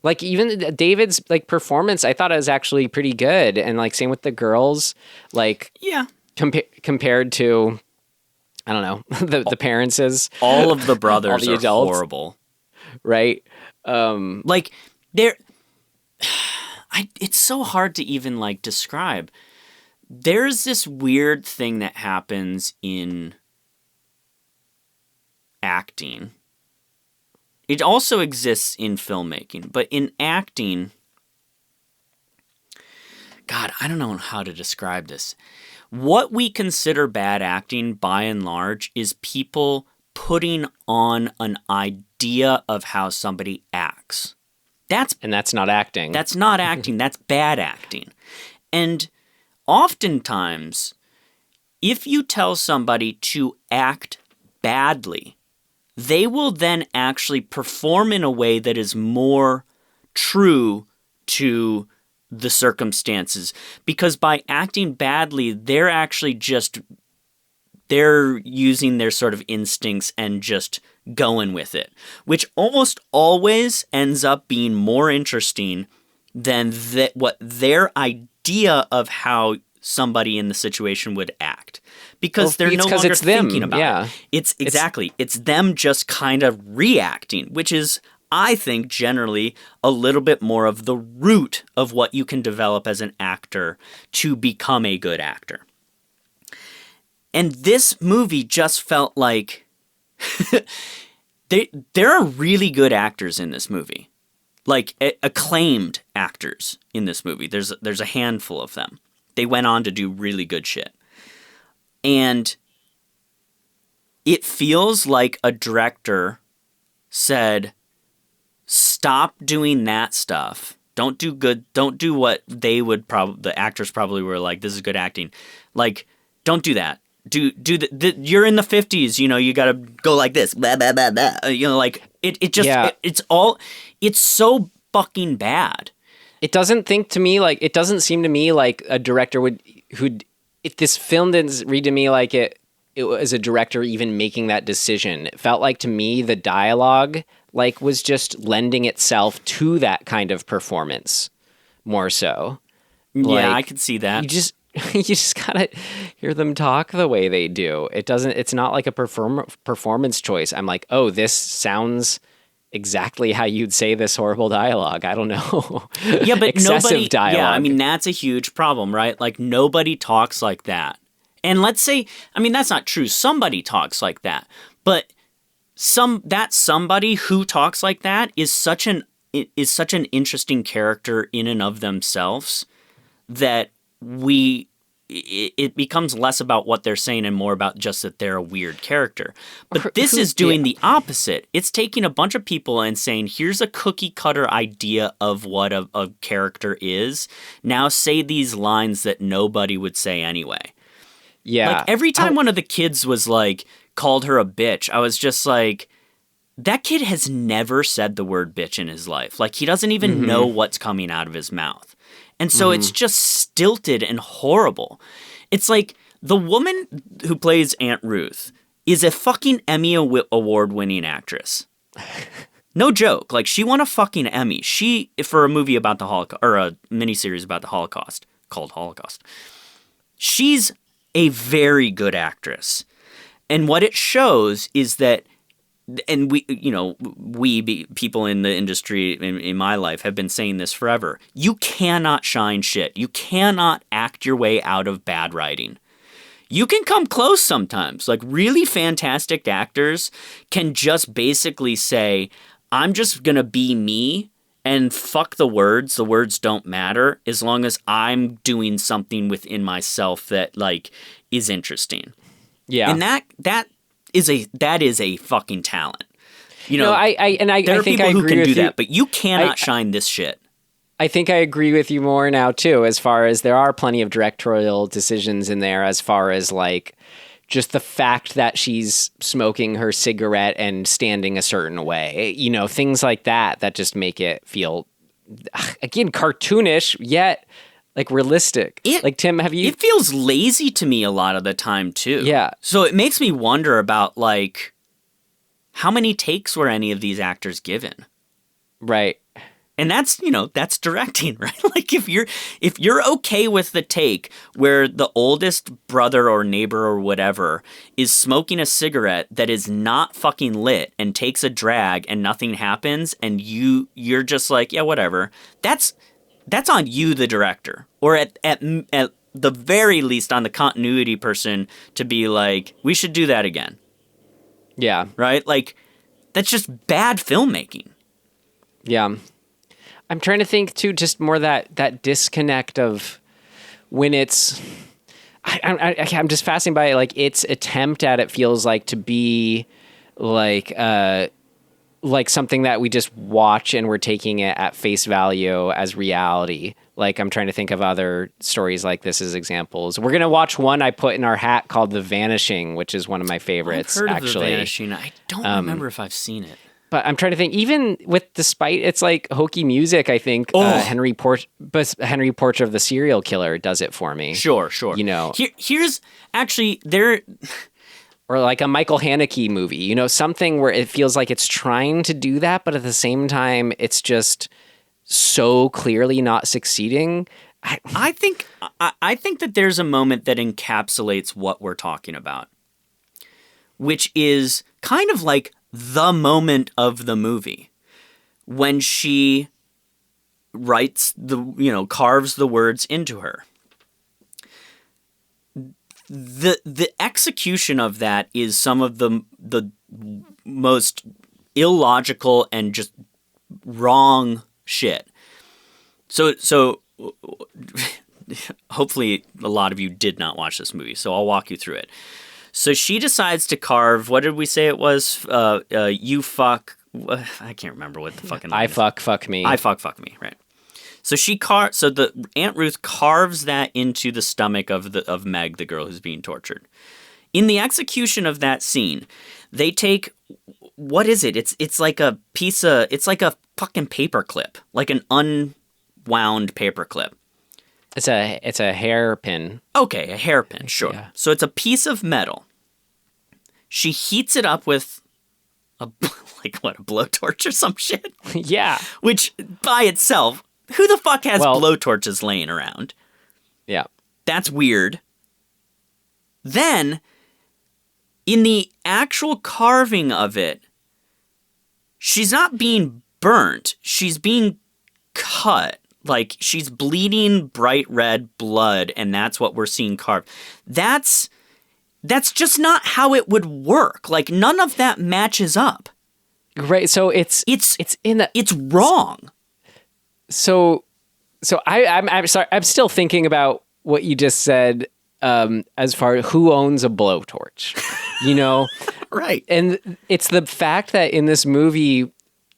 Like even David's like performance, I thought it was actually pretty good, and like same with the girls, like compared to, I don't know, the parents is all of the brothers all the are adults, horrible, right? Like they're, it's so hard to even like describe. There's this weird thing that happens in acting. It also exists in filmmaking, but in acting, God, I don't know how to describe this. What we consider bad acting, by and large, is people putting on an idea of how somebody acts. And that's not acting. That's not acting. That's bad acting. And oftentimes, if you tell somebody to act badly, they will then actually perform in a way that is more true to the circumstances. Because by acting badly, they're using their sort of instincts and just going with it, which almost always ends up being more interesting than what their idea of how somebody in the situation would act, because they're no longer thinking about it. It's them just kind of reacting, which is, I think, generally a little bit more of the root of what you can develop as an actor to become a good actor. And this movie just felt like there are really good actors in this movie, like acclaimed actors in this movie. There's a handful of them. They went on to do really good shit. And it feels like a director said, stop doing that stuff. Don't do what they would the actors probably were like, this is good acting. Like, don't do that. you're in the 50s, you got to go like this, blah, blah, blah, blah. Like it's so fucking bad. It doesn't seem to me like a director if this film didn't read to me like it was a director even making that decision. It felt like to me the dialogue like was just lending itself to that kind of performance more so. Yeah, I could see that. You just gotta hear them talk the way they do. It's not like a performance choice. I'm like, oh, this sounds exactly how you'd say this horrible dialogue. I don't know. Yeah, but excessive dialogue. Yeah, I mean, that's a huge problem, right? Like, nobody talks like that. And let's say, I mean, that's not true. Somebody talks like that. But that somebody who talks like that is such an interesting character in and of themselves that it becomes less about what they're saying and more about just that they're a weird character. But this is doing the opposite. It's taking a bunch of people and saying, here's a cookie cutter idea of what a character is. Now say these lines that nobody would say anyway. Yeah. Like every time one of the kids was like, called her a bitch, I was just like, that kid has never said the word bitch in his life. Like he doesn't even know what's coming out of his mouth. And so it's just stilted and horrible. It's like the woman who plays Aunt Ruth is a fucking Emmy award-winning actress. No joke. Like, she won a fucking Emmy. For a movie about the Holocaust, or a miniseries about the Holocaust, called Holocaust. She's a very good actress. And what it shows is that, and people in the industry in my life have been saying this forever. You cannot shine shit. You cannot act your way out of bad writing. You can come close sometimes. Like really fantastic actors can just basically say, I'm just going to be me and fuck the words. The words don't matter as long as I'm doing something within myself that like is interesting. Yeah. And that is a fucking talent. There are people who can do that, but you cannot shine this shit. I think I agree with you more now too, as far as there are plenty of directorial decisions in there, as far as like just the fact that she's smoking her cigarette and standing a certain way, things like that just make it feel, again, cartoonish, yet like realistic. Like Tim, it feels lazy to me a lot of the time too. Yeah. So it makes me wonder about like how many takes were any of these actors given? Right. And that's directing, right? Like if you're okay with the take where the oldest brother or neighbor or whatever is smoking a cigarette that is not fucking lit and takes a drag and nothing happens and you're just like, yeah, whatever. That's on you, the director, or at the very least on the continuity person to be like, we should do that again. Yeah. Right? Like, that's just bad filmmaking. Yeah. I'm trying to think, too, just more that disconnect of when it's... I'm just fascinated by it, like, its attempt at it feels like to be like something that we just watch and we're taking it at face value as reality. Like, I'm trying to think of other stories like this as examples. We're going to watch one I put in our hat called The Vanishing, which is one of my favorites, I've heard actually. of The Vanishing. I don't remember if I've seen it. But I'm trying to think, even despite it's like hokey music, I think Henry Portrait of the Serial Killer does it for me. Sure. Here's actually there... Or like a Michael Haneke movie, something where it feels like it's trying to do that, but at the same time, it's just so clearly not succeeding. I think that there's a moment that encapsulates what we're talking about, which is kind of like the moment of the movie when she writes carves the words into her. The execution of that is some of the most illogical and just wrong shit. So hopefully a lot of you did not watch this movie, so I'll walk you through it. So she decides to carve, what did we say it was? You fuck, I can't remember what the fucking line is. Fuck me. I fuck me, right. So so the Aunt Ruth carves that into the stomach of Meg, the girl who's being tortured. In the execution of that scene, they take, what is it? It's like a piece of, it's like a fucking paperclip, like an unwound paperclip. It's a hairpin. Okay, a hairpin, sure. Yeah. So it's a piece of metal. She heats it up with a blowtorch or some shit? Yeah. Which, by itself, who the fuck has blowtorches laying around? Yeah. That's weird. Then, in the actual carving of it, she's not being burnt. She's being cut. Like, she's bleeding bright red blood, and that's what we're seeing carved. That's just not how it would work. Like, none of that matches up. Right. So it's wrong. So I'm sorry. I'm still thinking about what you just said. As far as who owns a blowtorch, you know, right? And it's the fact that in this movie,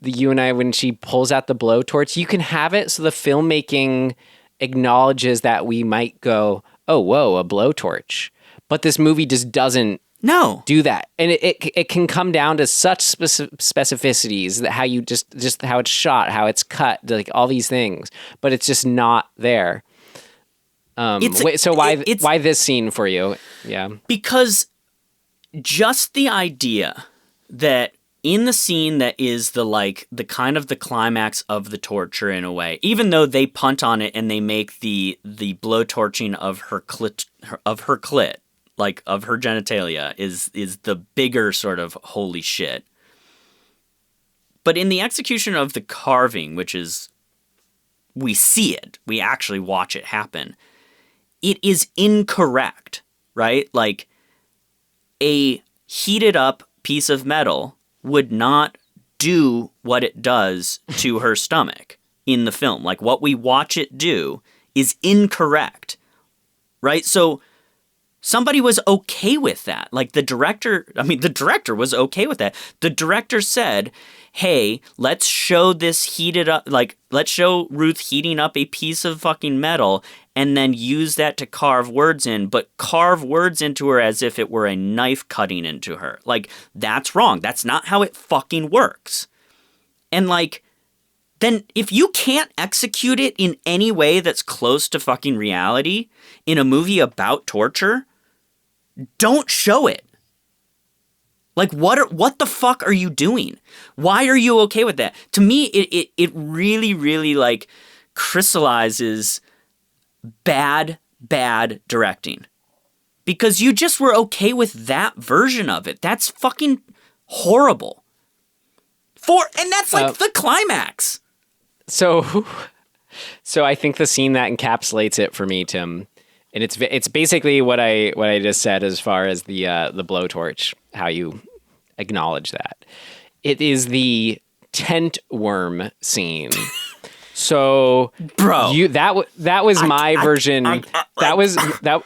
you and I, when she pulls out the blowtorch, you can have it so the filmmaking acknowledges that we might go, "Oh, whoa, a blowtorch," but this movie just doesn't do that, and it can come down to such specificities that how you just how it's shot, how it's cut, like all these things, but it's just not there. Why this scene for you? Yeah. Because just the idea that in the scene that is the kind of the climax of the torture in a way, even though they punt on it and they make the blowtorching of her clit, like of her genitalia is the bigger sort of holy shit. But in the execution of the carving, which is, we see it, we actually watch it happen, it is incorrect, right? Like, a heated up piece of metal would not do what it does to her stomach in the film. Like, what we watch it do is incorrect, right? So somebody was okay with that. Like, the director was okay with that. The director said, hey, let's show this heated up, like, let's show Ruth heating up a piece of fucking metal and then use that to carve words in, but carve words into her as if it were a knife cutting into her. Like, that's wrong. That's not how it fucking works. And, like, then if you can't execute it in any way that's close to fucking reality in a movie about torture, don't show it. Like, what the fuck are you doing? Why are you okay with that? To me, it really, really, like, crystallizes bad directing. Because you just were okay with that version of it. That's fucking horrible. And that's like the climax. So I think the scene that encapsulates it for me, Tim, and it's basically what I just said as far as the blowtorch, how you acknowledge that. It is the tent worm scene. So, bro, that was my version. That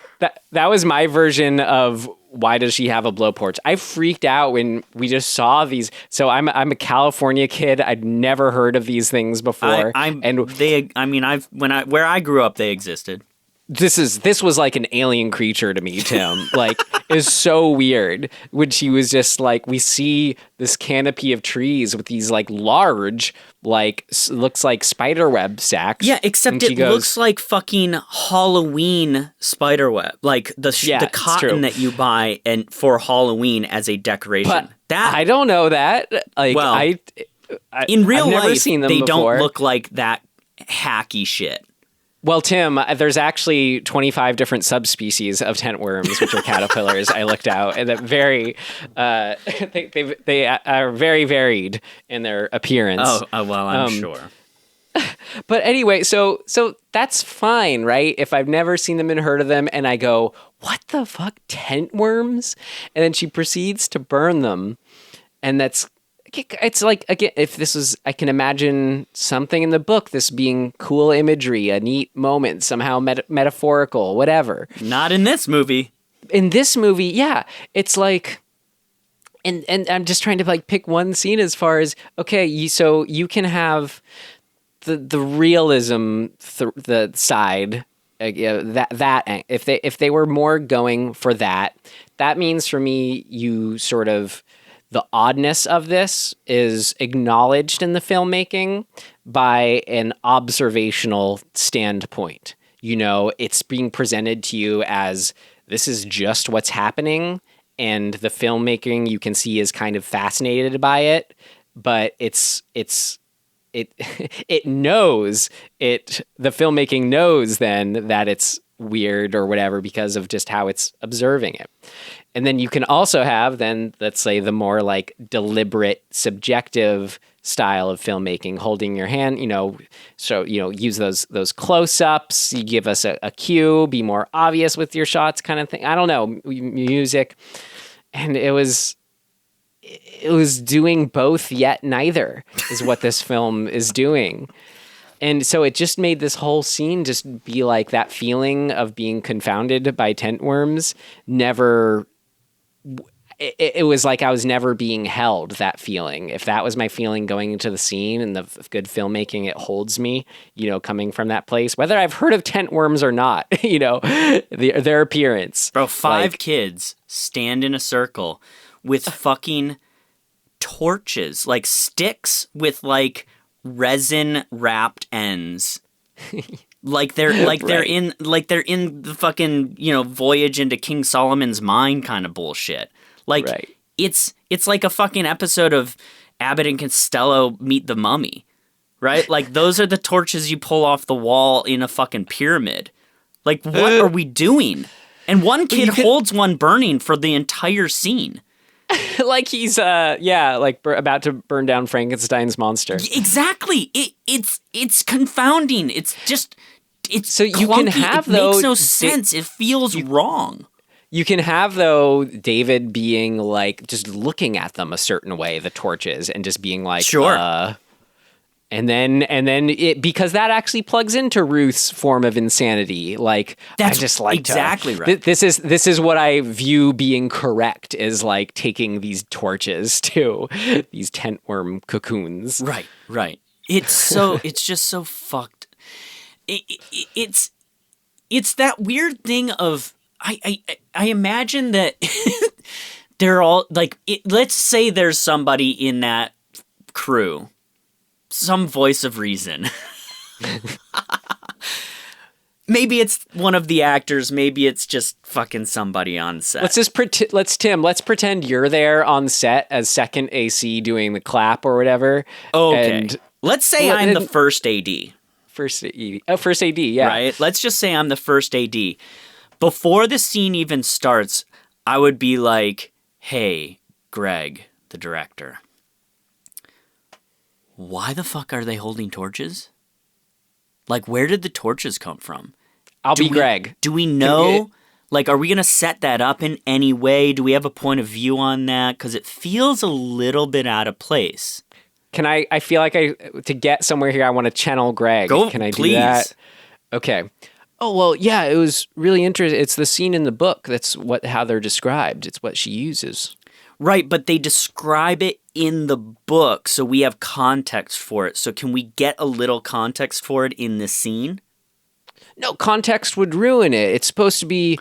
was my version of why does she have a blowtorch? I freaked out when we just saw these. So I'm a California kid. I'd never heard of these things before. Where I grew up, they existed. This was like an alien creature to me, Tim. Like, it was so weird when she was just like, we see this canopy of trees with these like large, like, looks like spiderweb sacks. Yeah, except it looks like fucking Halloween spiderweb, like the cotton that you buy and for Halloween as a decoration. But I don't know that. Like, well, in real life, seen them they before. Don't look like that hacky shit. Well, Tim, there's actually 25 different subspecies of tent worms, which are caterpillars. I looked out, and that they are very varied in their appearance. Oh well, I'm sure. But anyway, so that's fine, right? If I've never seen them and heard of them, and I go, "What the fuck, tent worms?" And then she proceeds to burn them, and it's like, again, if this was, I can imagine something in the book, this being cool imagery, a neat moment, somehow metaphorical, whatever. Not in this movie. In this movie, yeah. It's like, and I'm just trying to like pick one scene as far as, okay, so you can have the realism, the side, Yeah, that if they were more going for that, that means for me the oddness of this is acknowledged in the filmmaking by an observational standpoint. It's being presented to you as this is just what's happening, and the filmmaking you can see is kind of fascinated by it, but it knows the filmmaking knows then that it's weird or whatever because of just how it's observing it. And then you can also have then, let's say, the more like deliberate, subjective style of filmmaking, holding your hand, use those close-ups, you give us a cue, be more obvious with your shots kind of thing. I don't know, music. And it was doing both, yet neither is what this film is doing. And so it just made this whole scene just be like that feeling of being confounded by tent worms. It was like I was never being held, that feeling. If that was my feeling going into the scene and the good filmmaking, it holds me, coming from that place, whether I've heard of tent worms or not, their appearance. Bro, five kids stand in a circle with fucking torches, like sticks with like resin wrapped ends. They're in the fucking, voyage into King Solomon's mine kind of bullshit. It's like a fucking episode of Abbott and Costello Meet the Mummy, right? Like those are the torches you pull off the wall in a fucking pyramid. Like what are we doing? And one kid holds one burning for the entire scene. Like he's about to burn down Frankenstein's monster. Exactly. It's confounding. It's so you clunky. Can have it makes no sense. It feels wrong. You can have though David being like just looking at them a certain way, the torches, and just being like, sure. And then it, because that actually plugs into Ruth's form of insanity. Like that's I just like exactly right. This is what I view being correct, is like taking these torches to these tent worm cocoons. Right. It's just so fucked. It's that weird thing of I imagine that they're all like, let's say there's somebody in that crew. Some voice of reason. Maybe it's one of the actors. Maybe it's just fucking somebody on set. Let's pretend you're there on set as second AC doing the clap or whatever. Okay. And let's say I'm the first AD. First AD, yeah. Right? Let's just say I'm the first AD. Before the scene even starts, I would be like, hey, Greg, the director. Why the fuck are they holding torches? Like, where did the torches come from? I'll be Greg. Do we know? Like, are we going to set that up in any way? Do we have a point of view on that? Because it feels a little bit out of place. I feel like to get somewhere here, I want to channel Greg. Can I please. do that? Okay. Oh, well, yeah, it was really interesting. It's the scene in the book. That's how they're described. It's what she uses. Right, but they describe it in the book, so we have context for it. So can we get a little context for it in this scene? No, context would ruin it. It's supposed to be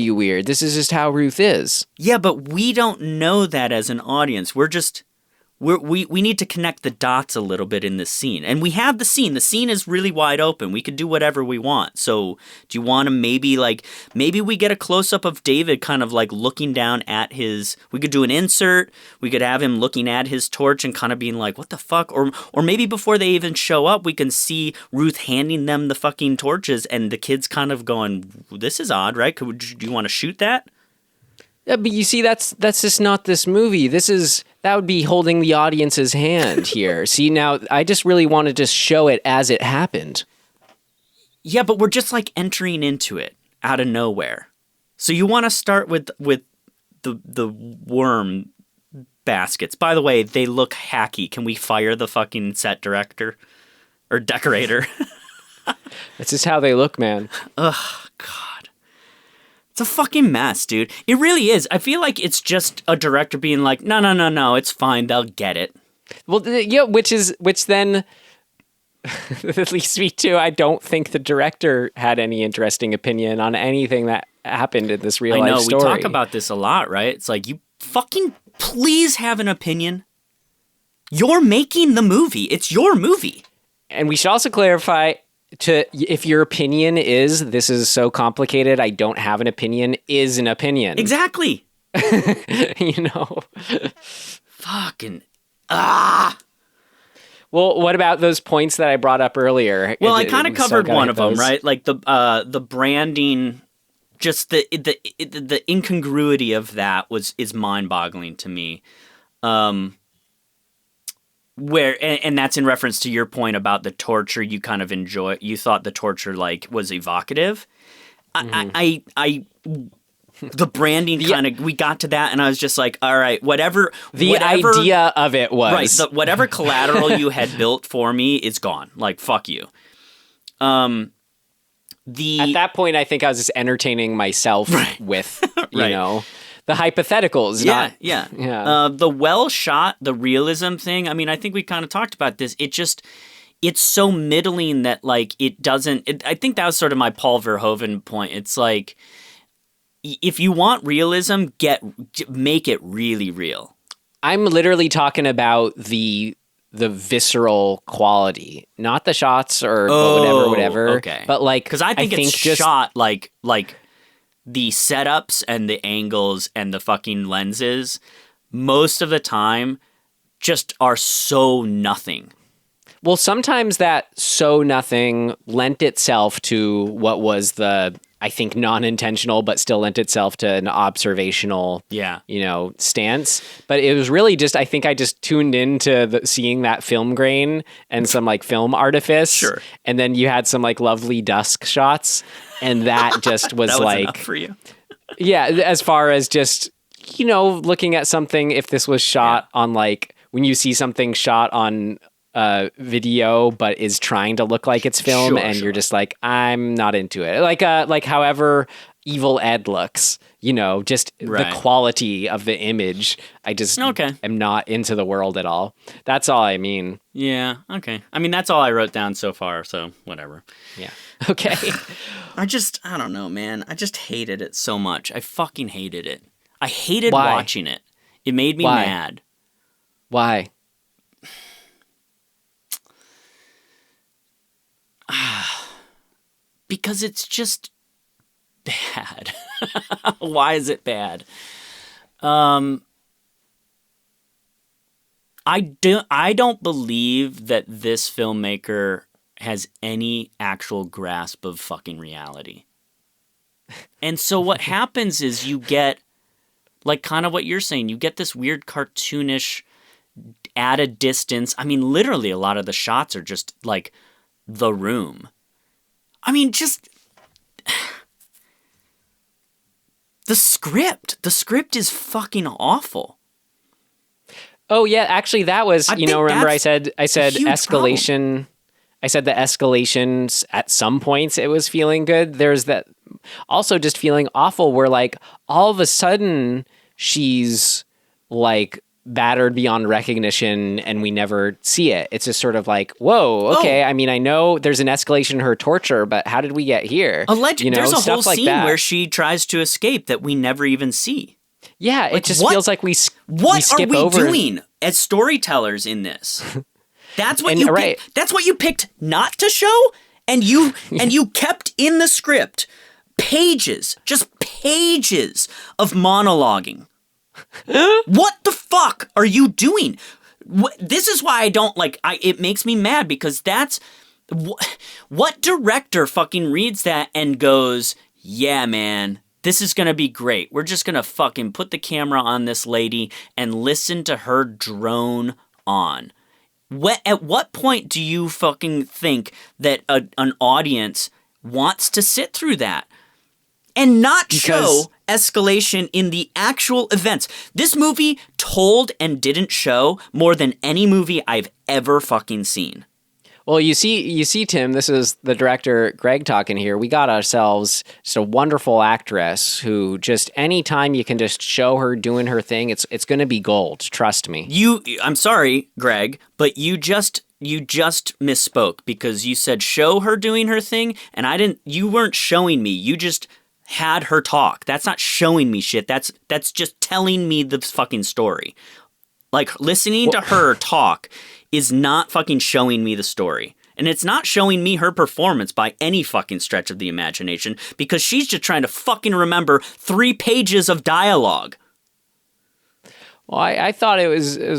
weird. This is just how Ruth is. Yeah, but we don't know that as an audience. We need to connect the dots a little bit in this scene. And we have the scene. The scene is really wide open. We could do whatever we want. So do you want to maybe we get a close-up of David kind of like looking down at we could do an insert. We could have him looking at his torch and kind of being like, what the fuck? Or maybe before they even show up, we can see Ruth handing them the fucking torches and the kids kind of going, this is odd, right? Do you want to shoot that? Yeah, but you see, that's just not this movie. That would be holding the audience's hand here. See, now I just really wanted to show it as it happened. Yeah, but we're just like entering into it out of nowhere. So you want to start with the worm baskets. By the way, they look hacky. Can we fire the fucking set director or decorator? That's just how they look, man. Ugh, God. It's a fucking mess, dude. It really is. I feel like it's just a director being like, no, it's fine. They'll get it. Well, yeah, which then At least me too. I don't think the director had any interesting opinion on anything that happened in this real life story. We talk about this a lot, right? It's like, you fucking please have an opinion. You're making the movie. It's your movie. And we should also clarify if your opinion is, this is so complicated, I don't have an opinion, is an opinion. Exactly. You know? Fucking, Well, what about those points that I brought up earlier? Well, I kind of covered one of them, right? Like the branding, just the incongruity of that is mind-boggling to me. Where and that's in reference to your point about the torture. You kind of you thought the torture was evocative. Mm-hmm. The branding we got to that, and I was just like, all right, whatever. Idea of it was right. Whatever collateral you had built for me is gone. Like, fuck you. At that point, I think I was just entertaining myself with you know, the hypotheticals. Yeah. The well shot, the realism thing. I mean, I think we kind of talked about this. It's so middling that it doesn't. I think that was sort of my Paul Verhoeven point. It's like, if you want realism, make it really real. I'm literally talking about the visceral quality, not the shots or whatever. Okay. But because I think it's just shot like the setups and the angles and the fucking lenses most of the time just are so nothing. Well, sometimes that so nothing lent itself to what was I think non-intentional, but still lent itself to an observational, stance. But it was really just, I think I just tuned into seeing that film grain and some film artifice. Sure. And then you had some lovely dusk shots. And that just was, that was enough for you. Yeah. As far as just, looking at something, if this was shot on when you see something shot on video but is trying to look like it's film, you're just like, I'm not into it. Like however Evil Ed looks, just the quality of the image, I just am not into the world at all. That's all I mean. Yeah, okay. I mean, that's all I wrote down so far, so whatever. Yeah. Okay. I don't know, man. I just hated it so much. I fucking hated it. I hated watching it. It made me mad. Why? Because it's just bad. Why is it bad? I don't believe that this filmmaker has any actual grasp of fucking reality. And so what happens is you get, kind of what you're saying, you get this weird cartoonish, at a distance. I mean, literally a lot of the shots are just The Room. I mean, just the script is fucking awful. Oh yeah, actually that was, remember I said escalation. Problem. I said the escalations at some points it was feeling good. There's that also just feeling awful where all of a sudden she's battered beyond recognition and we never see it. It's just sort of whoa, okay. I mean, I know there's an escalation in her torture, but how did we get here? There's a whole scene where she tries to escape that we never even see. Yeah, it just feels like we skip over. What are we doing as storytellers in this? That's what that's what you picked not to show, and you kept in the script just pages of monologuing. What the fuck are you doing? This is why I don't it makes me mad, because that's what director fucking reads that and goes, yeah, man, this is gonna be great. We're just gonna fucking put the camera on this lady and listen to her drone on. At what point do you fucking think that an audience wants to sit through that and not show escalation in the actual events? This movie told and didn't show more than any movie I've ever fucking seen. Well, you see, Tim, this is the director, Greg, talking here. We got ourselves just a wonderful actress who just anytime you can just show her doing her thing, it's going to be gold. Trust me. I'm sorry, Greg, but you just misspoke because you said show her doing her thing, and you weren't showing me. You just had her talk. That's not showing me shit. That's just telling me the fucking story. Like, listening to her talk is not fucking showing me the story. And it's not showing me her performance by any fucking stretch of the imagination, because she's just trying to fucking remember 3 pages of dialogue. Well, I thought it was it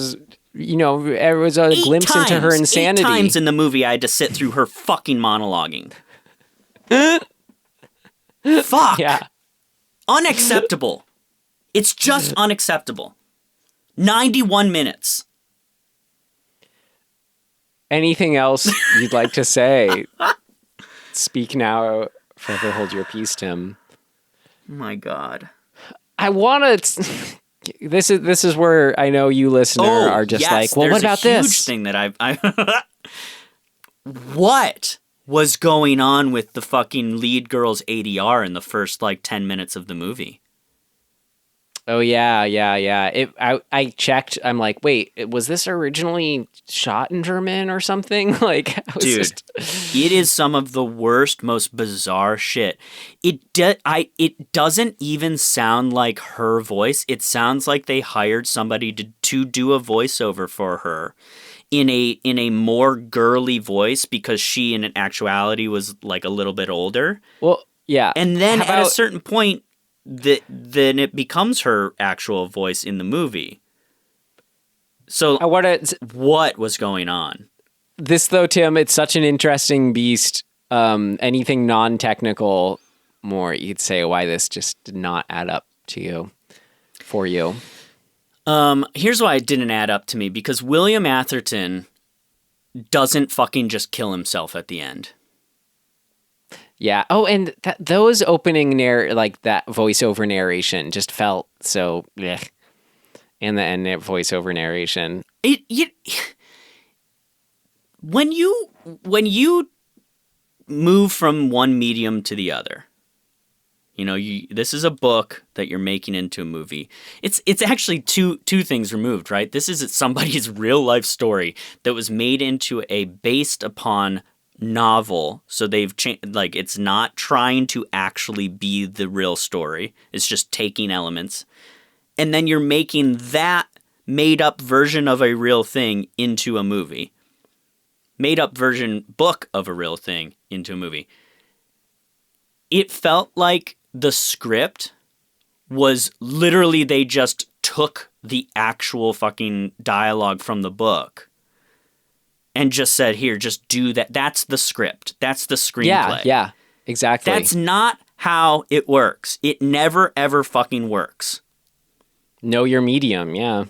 was a glimpse into her insanity. 8 times in the movie I had to sit through her fucking monologuing. Fuck. Yeah. Unacceptable. It's just unacceptable. 91 minutes. Anything else you'd like to say? Speak now, forever hold your peace, Tim. Oh my God. I want to... This is where I know you listener are just like, well, what about there's a this? huge thing that I What was going on with the fucking lead girl's ADR in the first, 10 minutes of the movie? Oh, yeah. I checked. I'm like, wait, was this originally shot in German or something? Dude, it is some of the worst, most bizarre shit. It doesn't even sound like her voice. It sounds like they hired somebody to do a voiceover for her in a more girly voice, because she, in actuality, was a little bit older. Well, yeah. And then at a certain point, then it becomes her actual voice in the movie. So what was going on? This, though, Tim, it's such an interesting beast. Anything non-technical more, you'd say why this just did not add up to you, for you. Here's why it didn't add up to me, because William Atherton doesn't fucking just kill himself at the end. Yeah. Oh, and those opening that voiceover narration just felt so. Blech. And the end voiceover narration. When you move from one medium to the other, this is a book that you're making into a movie. It's actually two things removed, right? This is somebody's real life story that was made into a based upon novel, so they've changed. It's not trying to actually be the real story. It's just taking elements, and then you're making that made up version of a real thing into a movie. Made up version book of a real thing into a movie. It felt like the script was literally they just took the actual fucking dialogue from the book and just said, here, just do that. That's the script. That's the screenplay. Yeah, exactly. That's not how it works. It never, ever fucking works. Know your medium, yeah.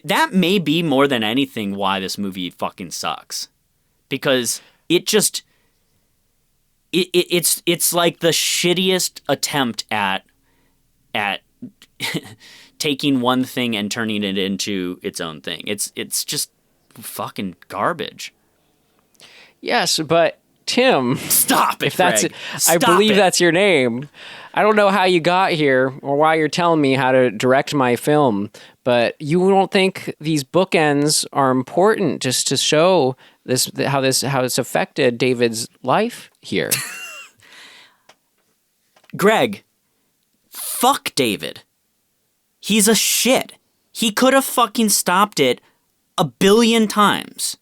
That may be more than anything why this movie fucking sucks. Because it just... It's like the shittiest attempt at taking one thing and turning it into its own thing. It's just fucking garbage. Yes, but Tim, stop it. I believe that's your name. I don't know how you got here or why you're telling me how to direct my film, but you don't think these bookends are important just to show how it's affected David's life here? Greg, fuck David. He's a shit. He could have fucking stopped it 1 billion times.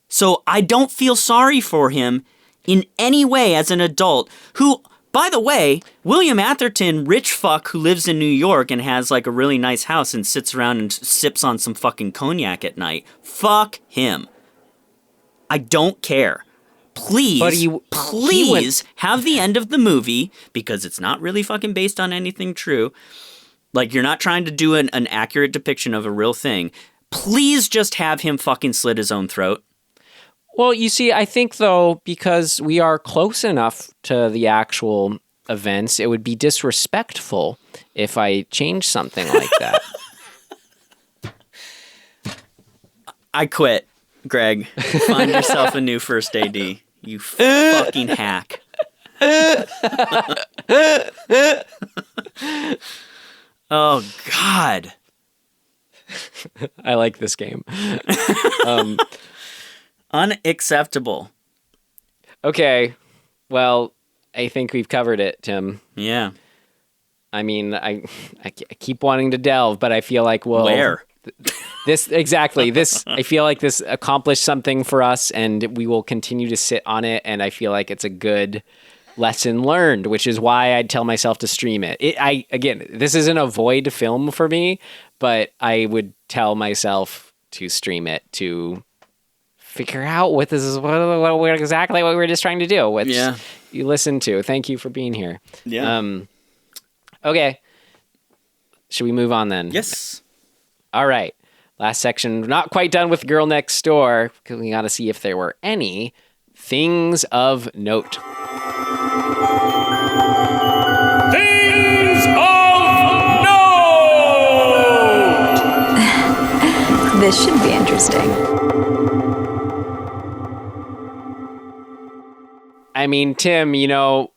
So I don't feel sorry for him in any way as an adult who, by the way, William Atherton, rich fuck who lives in New York and has a really nice house and sits around and sips on some fucking cognac at night. Fuck him. I don't care. Please have the end of the movie, because it's not really fucking based on anything true. You're not trying to do an accurate depiction of a real thing. Please just have him fucking slit his own throat. Well, you see, I think, though, because we are close enough to the actual events, it would be disrespectful if I changed something like that. I quit, Greg. Find yourself a new first AD. You fucking hack. Oh, God. I like this game. Unacceptable. Okay. Well, I think we've covered it, Tim. Yeah. I mean, I keep wanting to delve, but I feel like, well... Where? This I feel like this accomplished something for us, and we will continue to sit on it, and I feel like it's a good lesson learned, which is why I'd tell myself to stream it. Again, this isn't a void film for me, but I would tell myself to stream it to figure out what this is, what exactly what we're just trying to do, which you listen to. Thank you for being here. Yeah. Okay. Should we move on then? Yes. All right. Last section. Not quite done with Girl Next Door because we got to see if there were any things of note. Things of note! This should be interesting. I mean, Tim, you know,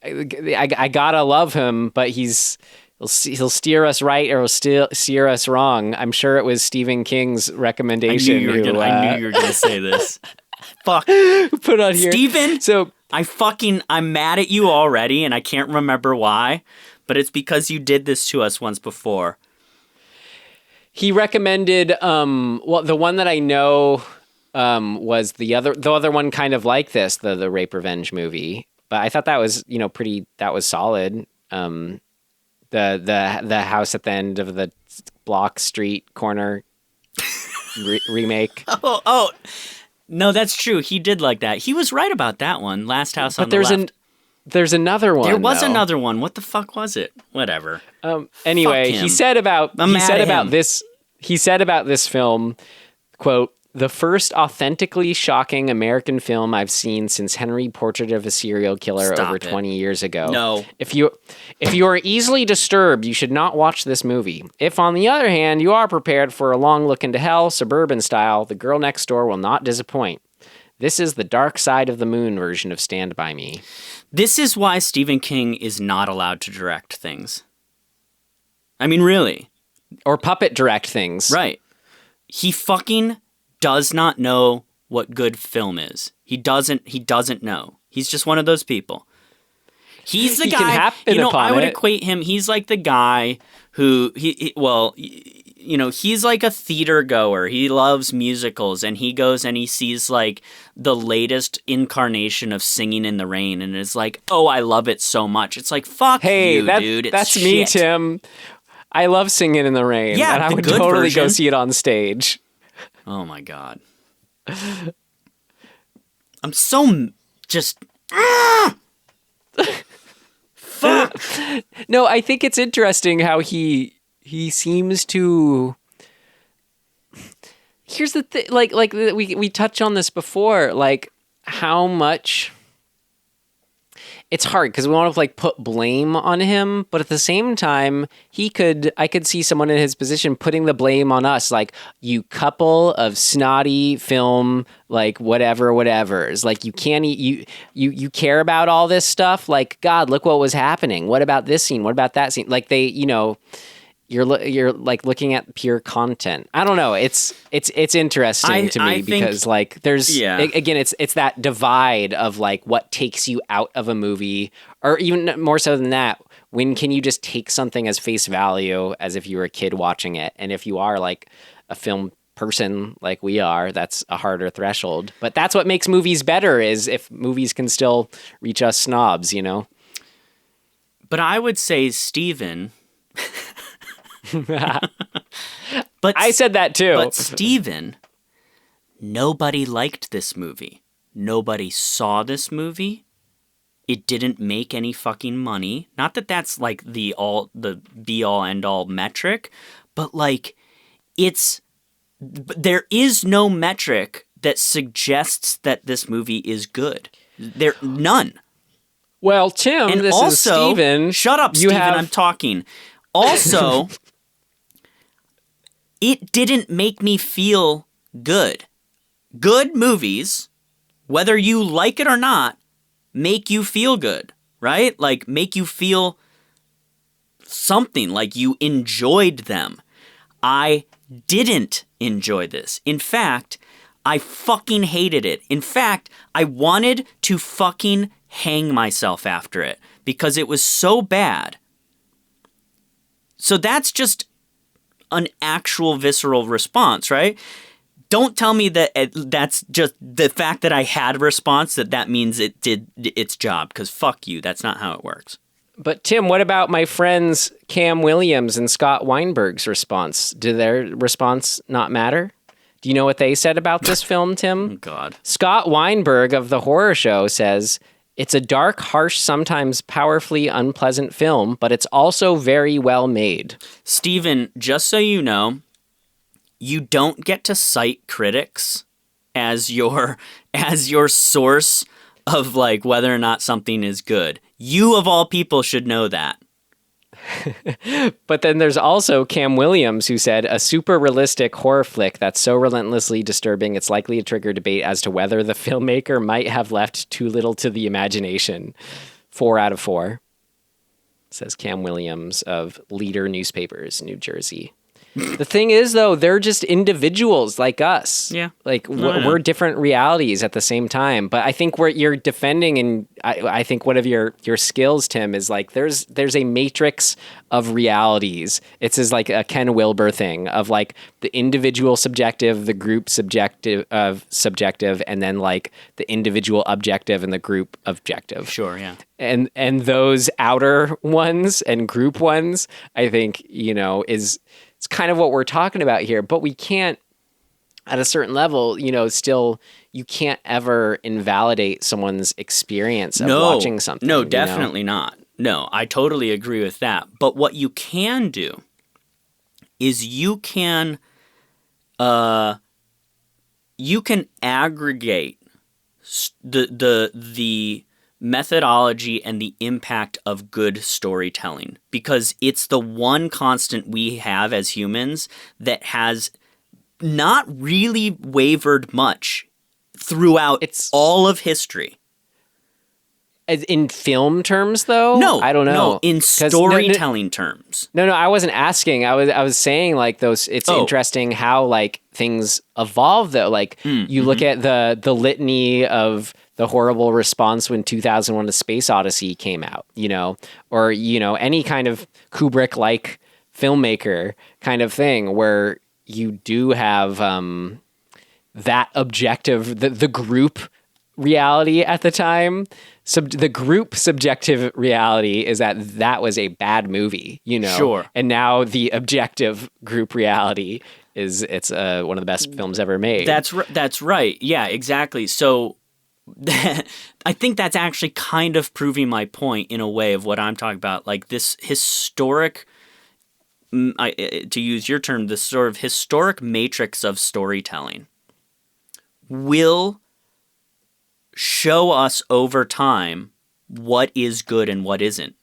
I gotta love him, but he'll steer us right or he'll steer us wrong. I'm sure it was Stephen King's recommendation. I knew you were gonna say this. Fuck. Put on here, Stephen. So I'm mad at you already, and I can't remember why, but it's because you did this to us once before. He recommended, well, the one that I know was the other one, kind of like this, the rape revenge movie. But I thought that was, you know, that was solid. The house at the end of the block street corner remake. Oh, no, that's true. He did like that. He was right about that one. Last House on the Left. There's another one. There was another one. What the fuck was it? Whatever. Anyway, he said about this film, quote, "The first authentically shocking American film I've seen since Henry Portrait of a Serial Killer over 20 years ago. No. If you are easily disturbed, you should not watch this movie. If, on the other hand, you are prepared for a long look into hell, suburban style, The Girl Next Door will not disappoint. This is the dark side of the moon version of Stand By Me." This is why Stephen King is not allowed to direct things. I mean, really. Or puppet direct things. Right. He fucking does not know what good film is. He doesn't know. He's just one of those people. He's the guy, I would equate him, he's like the guy who, he's like a theater goer. He loves musicals, and he goes and he sees like the latest incarnation of Singing in the Rain, and is like, oh, I love it so much. It's like, fuck you, dude. It's that's shit. Me, Tim. I love Singing in the Rain. Yeah, and I the would good totally version. go see it on stage. Oh my God. I'm so just... Fuck! No, I think it's interesting how he seems to... Here's the thing, like we touched on this before, like how much... It's hard because we want to like put blame on him, but at the same time, I could see someone in his position putting the blame on us, like, you couple of snotty film, like whatever's, like you can't you care about all this stuff, like, God, look what was happening. What about this scene? What about that scene? Like you're like looking at pure content. I don't know. It's interesting to me because like there's again it's that divide of like what takes you out of a movie, or even more so than that, when can you just take something as face value as if you were a kid watching it, and if you are like a film person like we are, that's a harder threshold. But that's what makes movies better, is if movies can still reach us snobs, you know. But I would say Steven but I said that too. But Steven, nobody liked this movie. Nobody saw this movie. It didn't make any fucking money. Not that that's like the be all end all metric, but like there is no metric that suggests that this movie is good. There none. Well, Tim, and this also, is Steven. Shut up, Steven, I'm talking. Also, it didn't make me feel good. Good movies, whether you like it or not, make you feel good, right? Like, make you feel something, like you enjoyed them. I didn't enjoy this. In fact, I fucking hated it. In fact, I wanted to fucking hang myself after it because it was so bad. So that's just an actual visceral response, right? Don't tell me that that's just the fact that I had a response that means it did its job, because fuck you. That's not how it works. But Tim, what about my friends Cam Williams and Scott Weinberg's response? Did their response not matter? Do you know what they said about this film, Tim? Oh, God. Scott Weinberg of The Horror Show says, "It's a dark, harsh, sometimes powerfully unpleasant film, but it's also very well made." Steven, just so you know, you don't get to cite critics as your source of like whether or not something is good. You of all people should know that. But then there's also Cam Williams, who said, "A super realistic horror flick that's so relentlessly disturbing it's likely to trigger debate as to whether the filmmaker might have left too little to the imagination." 4 out of 4, says Cam Williams of Leader Newspapers, New Jersey. The thing is, though, they're just individuals like us. Yeah. Like, we're different realities at the same time. But I think what you're defending, and I think one of your skills, Tim, is like there's a matrix of realities. It's as like a Ken Wilber thing of like the individual subjective, the group subjective, and then like the individual objective and the group objective. Sure, yeah. And those outer ones and group ones, I think, it's kind of what we're talking about here, but we can't, at a certain level, still, you can't ever invalidate someone's experience of watching something. No, definitely not. No, I totally agree with that. But what you can do is you can aggregate the methodology and the impact of good storytelling, because it's the one constant we have as humans that has not really wavered much throughout all of history. In film terms, though? No, I don't know. No, in storytelling terms. No, I wasn't asking. I was saying like those. It's interesting how like things evolve, though. Like you look at the litany of the horrible response when 2001: A Space Odyssey came out, or any kind of Kubrick-like filmmaker kind of thing, where you do have that objective, the group reality at the time. The group subjective reality is that was a bad movie, Sure. And now the objective group reality is it's one of the best films ever made. That's right. Yeah, exactly. So I think that's actually kind of proving my point in a way of what I'm talking about. Like this historic, to use your term, this sort of historic matrix of storytelling will show us over time what is good and what isn't.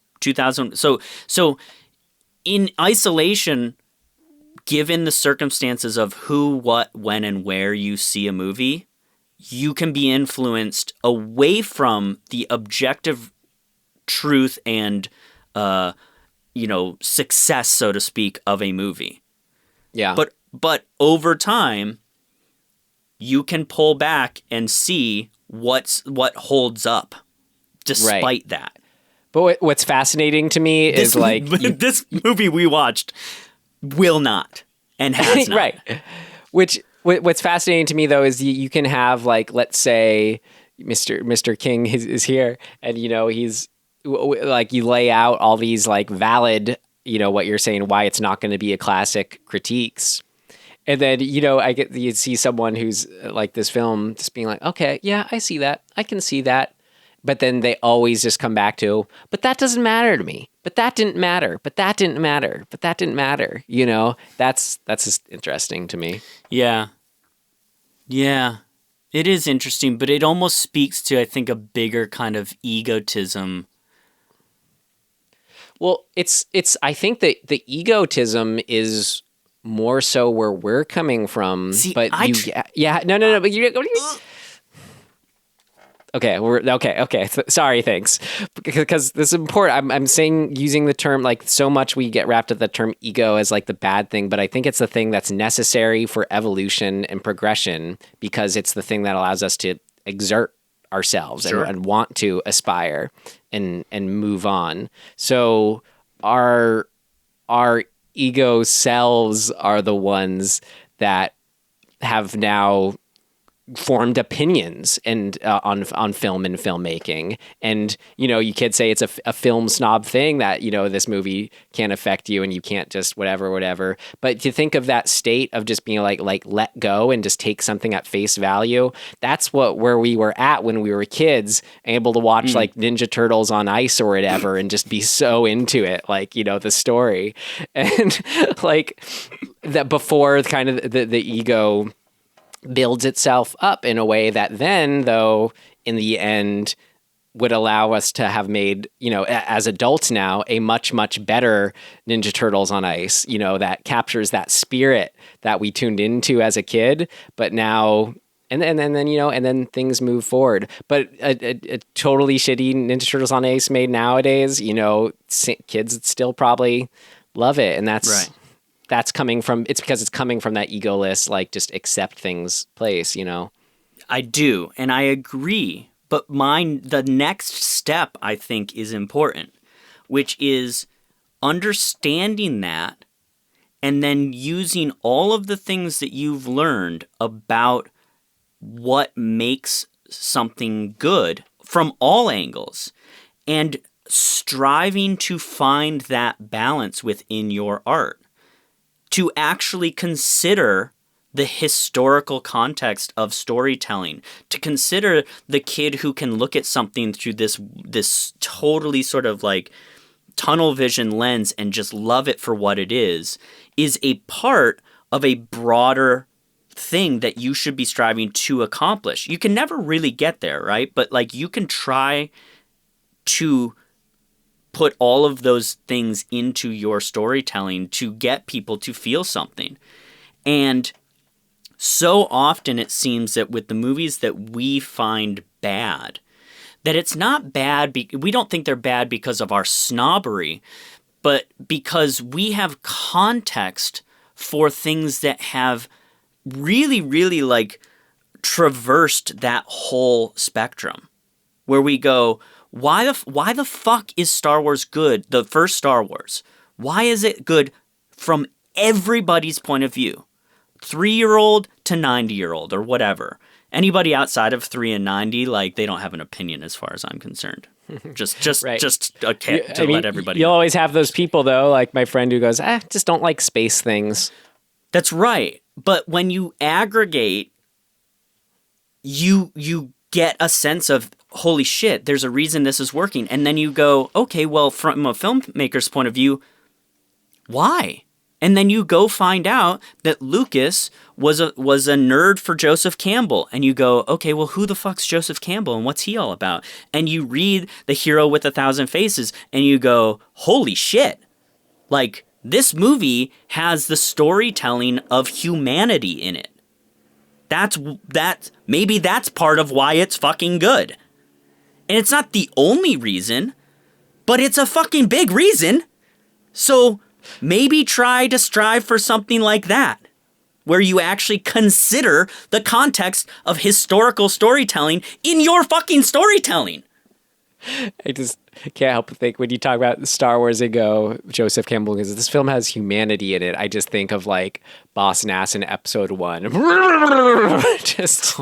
So in isolation, given the circumstances of who, what, when, and where you see a movie, you can be influenced away from the objective truth and, success, so to speak, of a movie. Yeah. But over time, you can pull back and see what holds up despite that. But what's fascinating to me is like this movie we watched will not and has not. Right. What's fascinating to me, though, is you can have, like, let's say Mr. King is here, and, he's, like, you lay out all these, like, valid, what you're saying, why it's not going to be a classic critiques. And then, you see someone who's, like, this film just being like, okay, yeah, I see that. I can see that. But then they always just come back to, but that doesn't matter to me. But that didn't matter. But that didn't matter. But that didn't matter. That's just interesting to me. Yeah. Yeah. It is interesting, but it almost speaks to, I think, a bigger kind of egotism. Well, I think that the egotism is more so where we're coming from. See, but but Okay. Sorry, thanks. Because this is important. I'm saying using the term, like, so much we get wrapped up the term ego as like the bad thing, but I think it's the thing that's necessary for evolution and progression because it's the thing that allows us to exert ourselves and want to aspire and move on. So our ego selves are the ones that have now formed opinions and on film and filmmaking. And, you could say it's a film snob thing that, this movie can't affect you and you can't just whatever. But to think of that state of just being like let go and just take something at face value, that's where we were at when we were kids, able to watch like Ninja Turtles on Ice or whatever and just be so into it, like, the story. And like that before kind of the ego builds itself up in a way that then, though, in the end would allow us to have made, as adults now, a much, much better Ninja Turtles on Ice, that captures that spirit that we tuned into as a kid, but now, and then things move forward. But a totally shitty Ninja Turtles on Ice made nowadays, kids still probably love it. And that's right. That's coming from, it's because it's coming from that egoless, like, just accept things place, I do, and I agree. But the next step, I think, is important, which is understanding that and then using all of the things that you've learned about what makes something good from all angles and striving to find that balance within your art. To actually consider the historical context of storytelling, to consider the kid who can look at something through this totally sort of like tunnel vision lens and just love it for what it is a part of a broader thing that you should be striving to accomplish. You can never really get there, right? But like you can try to put all of those things into your storytelling to get people to feel something. And so often it seems that with the movies that we find bad, that it's not bad, we don't think they're bad because of our snobbery, but because we have context for things that have really, really like traversed that whole spectrum, where we go, why the fuck is Star Wars good? The first Star Wars. Why is it good from everybody's point of view? 3-year-old to 90-year-old or whatever. Anybody outside of 3 and 90, like, they don't have an opinion as far as I'm concerned. Just right. Just a kid to let everybody You'll know. always have those people, though, like my friend who goes, just don't like space things. That's right. But when you aggregate, you get a sense of, holy shit, there's a reason this is working. And then you go, okay, well, from a filmmaker's point of view, why? And then you go find out that Lucas was a nerd for Joseph Campbell. And you go, okay, well, who the fuck's Joseph Campbell and what's he all about? And you read The Hero with a Thousand Faces and you go, holy shit. Like, this movie has the storytelling of humanity in it. Maybe that's part of why it's fucking good. And it's not the only reason, but it's a fucking big reason. So maybe try to strive for something like that, where you actually consider the context of historical storytelling in your fucking storytelling. I just can't help but think when you talk about Star Wars and go, Joseph Campbell, because this film has humanity in it, I just think of like Boss Nass in episode 1. Just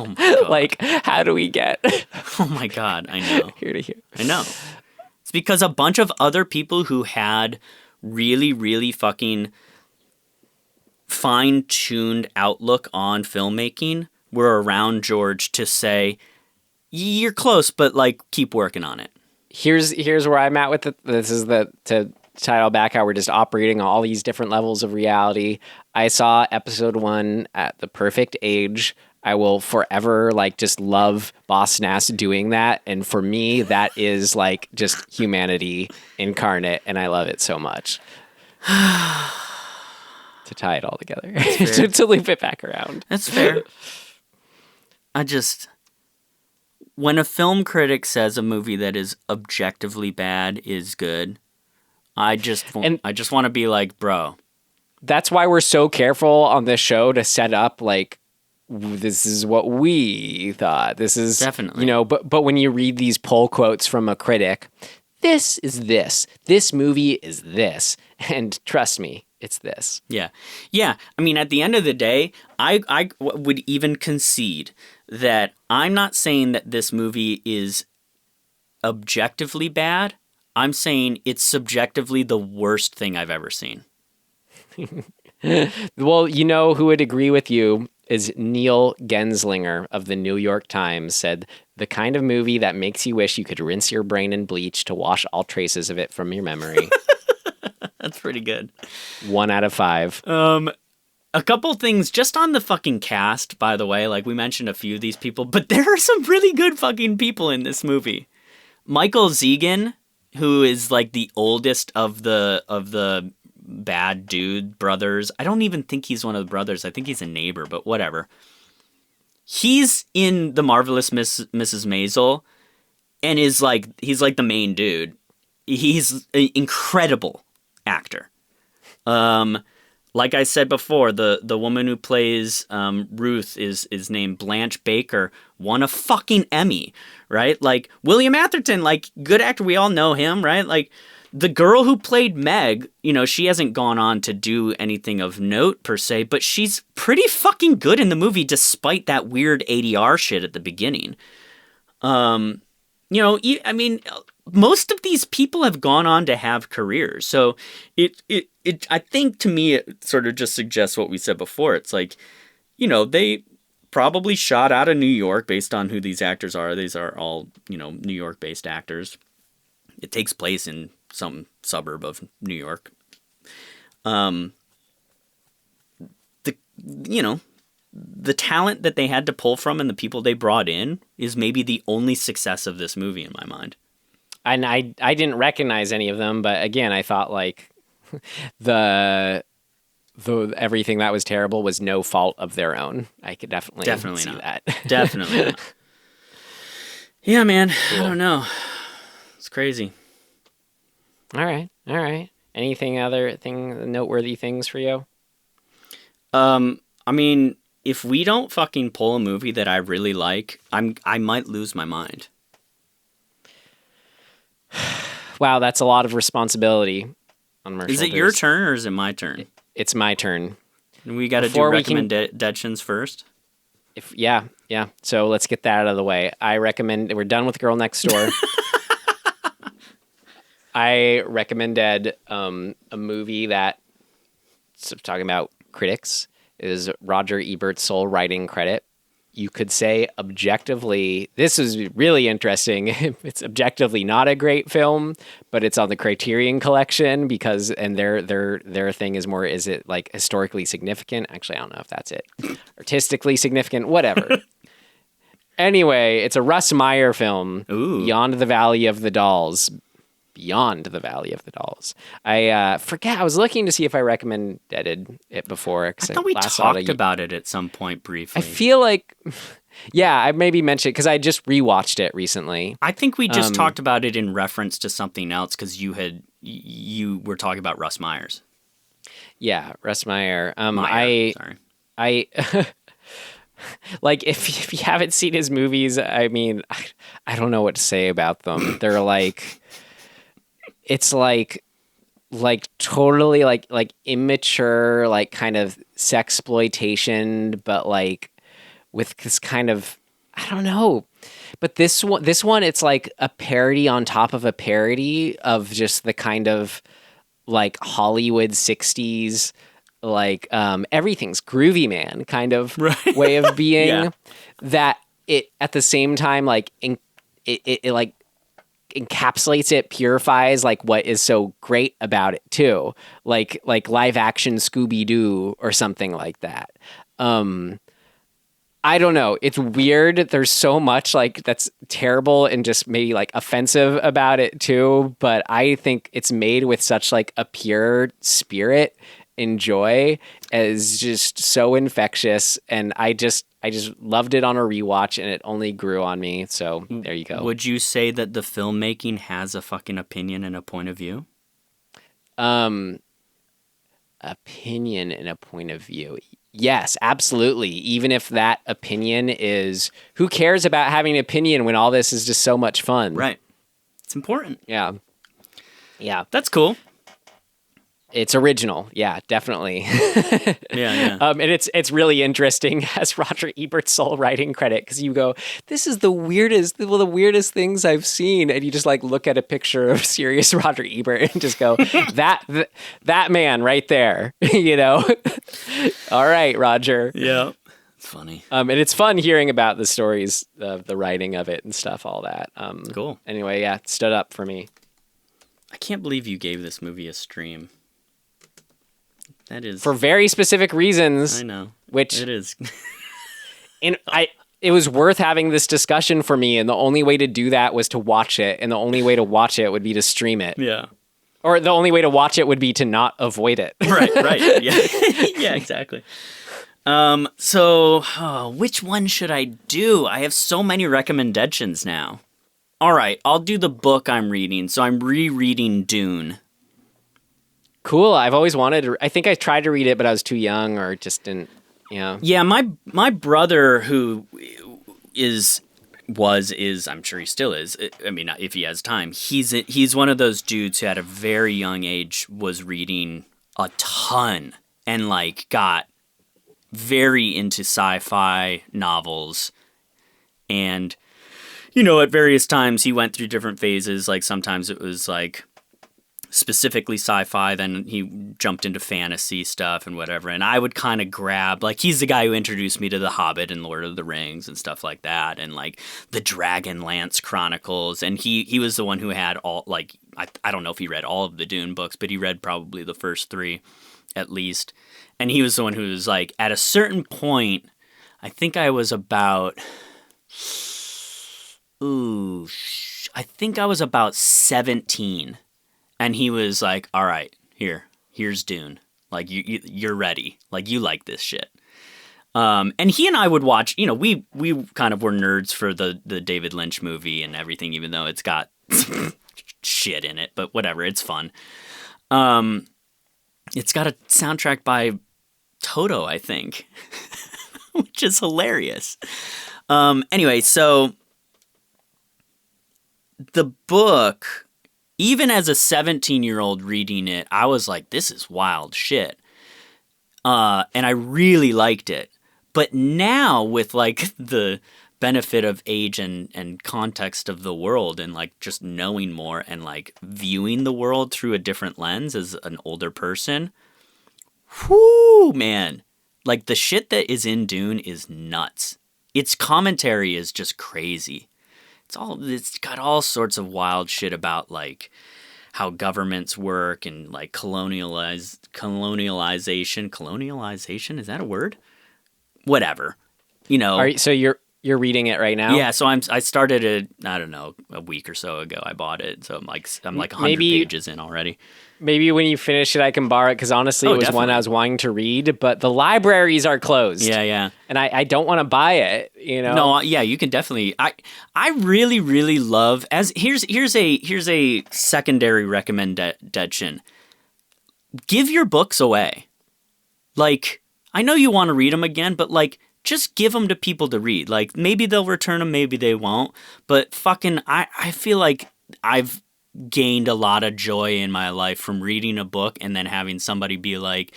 like, how do we get? Oh my God, I know. Here to here. I know. It's because a bunch of other people who had really, really fucking fine-tuned outlook on filmmaking were around George to say, you're close, but like keep working on it. Here's where I'm at with it. This is to title back how we're just operating on all these different levels of reality. I saw episode 1 at the perfect age. I will forever like just love Boss Nass doing that. And for me, that is like just humanity incarnate. And I love it so much. To tie it all together. to loop it back around. That's fair. when a film critic says a movie that is objectively bad is good, I just want to be like, bro. That's why we're so careful on this show to set up like, this is what we thought. This is definitely, you know, but when you read these pull quotes from a critic, this is this. This movie is this. And trust me, it's this. Yeah. Yeah. I mean, at the end of the day, I would even concede that I'm not saying that this movie is objectively bad. I'm saying it's subjectively the worst thing I've ever seen. Well, you know who would agree with you is Neil Genslinger of the New York Times said, the kind of movie that makes you wish you could rinse your brain in bleach to wash all traces of it from your memory. That's pretty good. 1 out of 5. A couple things just on the fucking cast, by the way. Like, we mentioned a few of these people, but there are some really good fucking people in this movie. Michael Zegan, who is like the oldest of the bad dude brothers. I don't even think he's one of the brothers. I think he's a neighbor, but whatever. He's in The Marvelous Mrs. Maisel and he's like the main dude. He's an incredible actor. Like I said before, the woman who plays Ruth is named Blanche Baker, won a fucking Emmy, right? Like, William Atherton, like, good actor, we all know him, right? Like, the girl who played Meg, you know, she hasn't gone on to do anything of note per se, but she's pretty fucking good in the movie despite that weird ADR shit at the beginning. You know, I mean, most of these people have gone on to have careers. So I think to me, it sort of just suggests what we said before. It's like, you know, they probably shot out of New York based on who these actors are. These are all, you know, New York based actors. It takes place in some suburb of New York. The talent that they had to pull from and the people they brought in is maybe the only success of this movie in my mind. And I didn't recognize any of them, but again, I thought like the everything that was terrible was no fault of their own. I could definitely see not. that. Definitely not. Yeah, man. Cool. I don't know. It's crazy. All right. Anything noteworthy things for you? I mean, if we don't fucking pull a movie that I really like, I might lose my mind. Wow, that's a lot of responsibility on my shoulders. Is it your turn or is it my turn? It's my turn. And we got to do RecommenDEADtions first? Yeah. So let's get that out of the way. We're done with Girl Next Door. I recommended a movie that, talking about critics, is Roger Ebert's sole writing credit. You could say objectively, this is really interesting. It's objectively not a great film, but it's on the Criterion Collection because, and their thing is more, is it like historically significant? Actually, I don't know if that's it. Artistically significant, whatever. Anyway, it's a Russ Meyer film, Beyond the Valley of the Dolls. Beyond the Valley of the Dolls. I forget. I was looking to see if I recommended it before. I thought we talked about it at some point briefly. I feel like, yeah, I maybe mentioned it because I just rewatched it recently. I think we just talked about it in reference to something else because you were talking about Russ Myers. Yeah, Russ Meyer. Sorry. I like if you haven't seen his movies, I mean, I don't know what to say about them. They're like. It's like totally like immature, like kind of sexploitation, but like with this kind of, I don't know. But this one, it's like a parody on top of a parody of just the kind of like Hollywood 60s, like everything's groovy man kind of way of being. Yeah. That it at the same time like it like encapsulates it, purifies like what is so great about it too, like live action Scooby-Doo or something like that. I don't know, it's weird. There's so much like that's terrible and just maybe like offensive about it too, but I think it's made with such like a pure spirit enjoy is just so infectious, and I just loved it on a rewatch, and it only grew on me. So there you go. Would you say that the filmmaking has a fucking opinion and a point of view? Opinion and a point of view. Yes, absolutely. Even if that opinion is, who cares about having an opinion when all this is just so much fun? Right. It's important. Yeah. Yeah. That's cool. It's original. Yeah, definitely. Yeah. And it's really interesting as Roger Ebert's sole writing credit, because you go, this is the weirdest things I've seen. And you just like look at a picture of serious Roger Ebert and just go, that man right there, you know? All right, Roger. Yeah. It's funny. And it's fun hearing about the stories of the writing of it and stuff, all that. Cool. Anyway, yeah, it stood up for me. I can't believe you gave this movie a stream. That is for very specific reasons. I know. Which it is. It was worth having this discussion for me, and the only way to do that was to watch it, and the only way to watch it would be to stream it. Yeah. Or the only way to watch it would be to not avoid it. Right. Yeah. Yeah, exactly. So which one should I do? I have so many RecommenDEADtions now. All right, I'll do the book I'm reading. So I'm rereading Dune. Cool. I've always wanted to. I think I tried to read it, but I was too young or just didn't, you know. Yeah, my brother, who is, I'm sure he still is. I mean, if he has time, he's one of those dudes who at a very young age was reading a ton and like got very into sci-fi novels. And, you know, at various times he went through different phases. Like sometimes it was like specifically sci-fi, then he jumped into fantasy stuff and whatever, and I would kind of grab, like, he's the guy who introduced me to The Hobbit and Lord of the Rings and stuff like that, and like the Dragonlance Chronicles, and he was the one who had all, like, I don't know if he read all of the Dune books, but he read probably the first 3 at least, and he was the one who was like, at a certain point, I think I was about 17, and he was like, all right, here's Dune. Like, you're ready. Like, you like this shit. And he and I would watch, you know, we kind of were nerds for the David Lynch movie and everything, even though it's got shit in it, but whatever, it's fun. It's got a soundtrack by Toto, I think, which is hilarious. Anyway, so the book, even as a 17-year-old reading it, I was like, this is wild shit. And I really liked it. But now with like the benefit of age and context of the world and like just knowing more and like viewing the world through a different lens as an older person, whoo, man. Like the shit that is in Dune is nuts. Its commentary is just crazy. It's got all sorts of wild shit about like how governments work and like colonialization. Colonialization, is that a word? Whatever, you know. So you're reading it right now? Yeah. So I started it. I don't know, a week or so ago. I bought it, so I'm like 100 pages in already. Maybe when you finish it, I can borrow it, because honestly, it was definitely one I was wanting to read, but the libraries are closed. Yeah. And I don't want to buy it, you know? No, yeah, you can definitely. I really, really love, here's a secondary recommendation. Give your books away. Like, I know you want to read them again, but like, just give them to people to read. Like, maybe they'll return them, maybe they won't. But fucking, I feel like I've gained a lot of joy in my life from reading a book and then having somebody be like,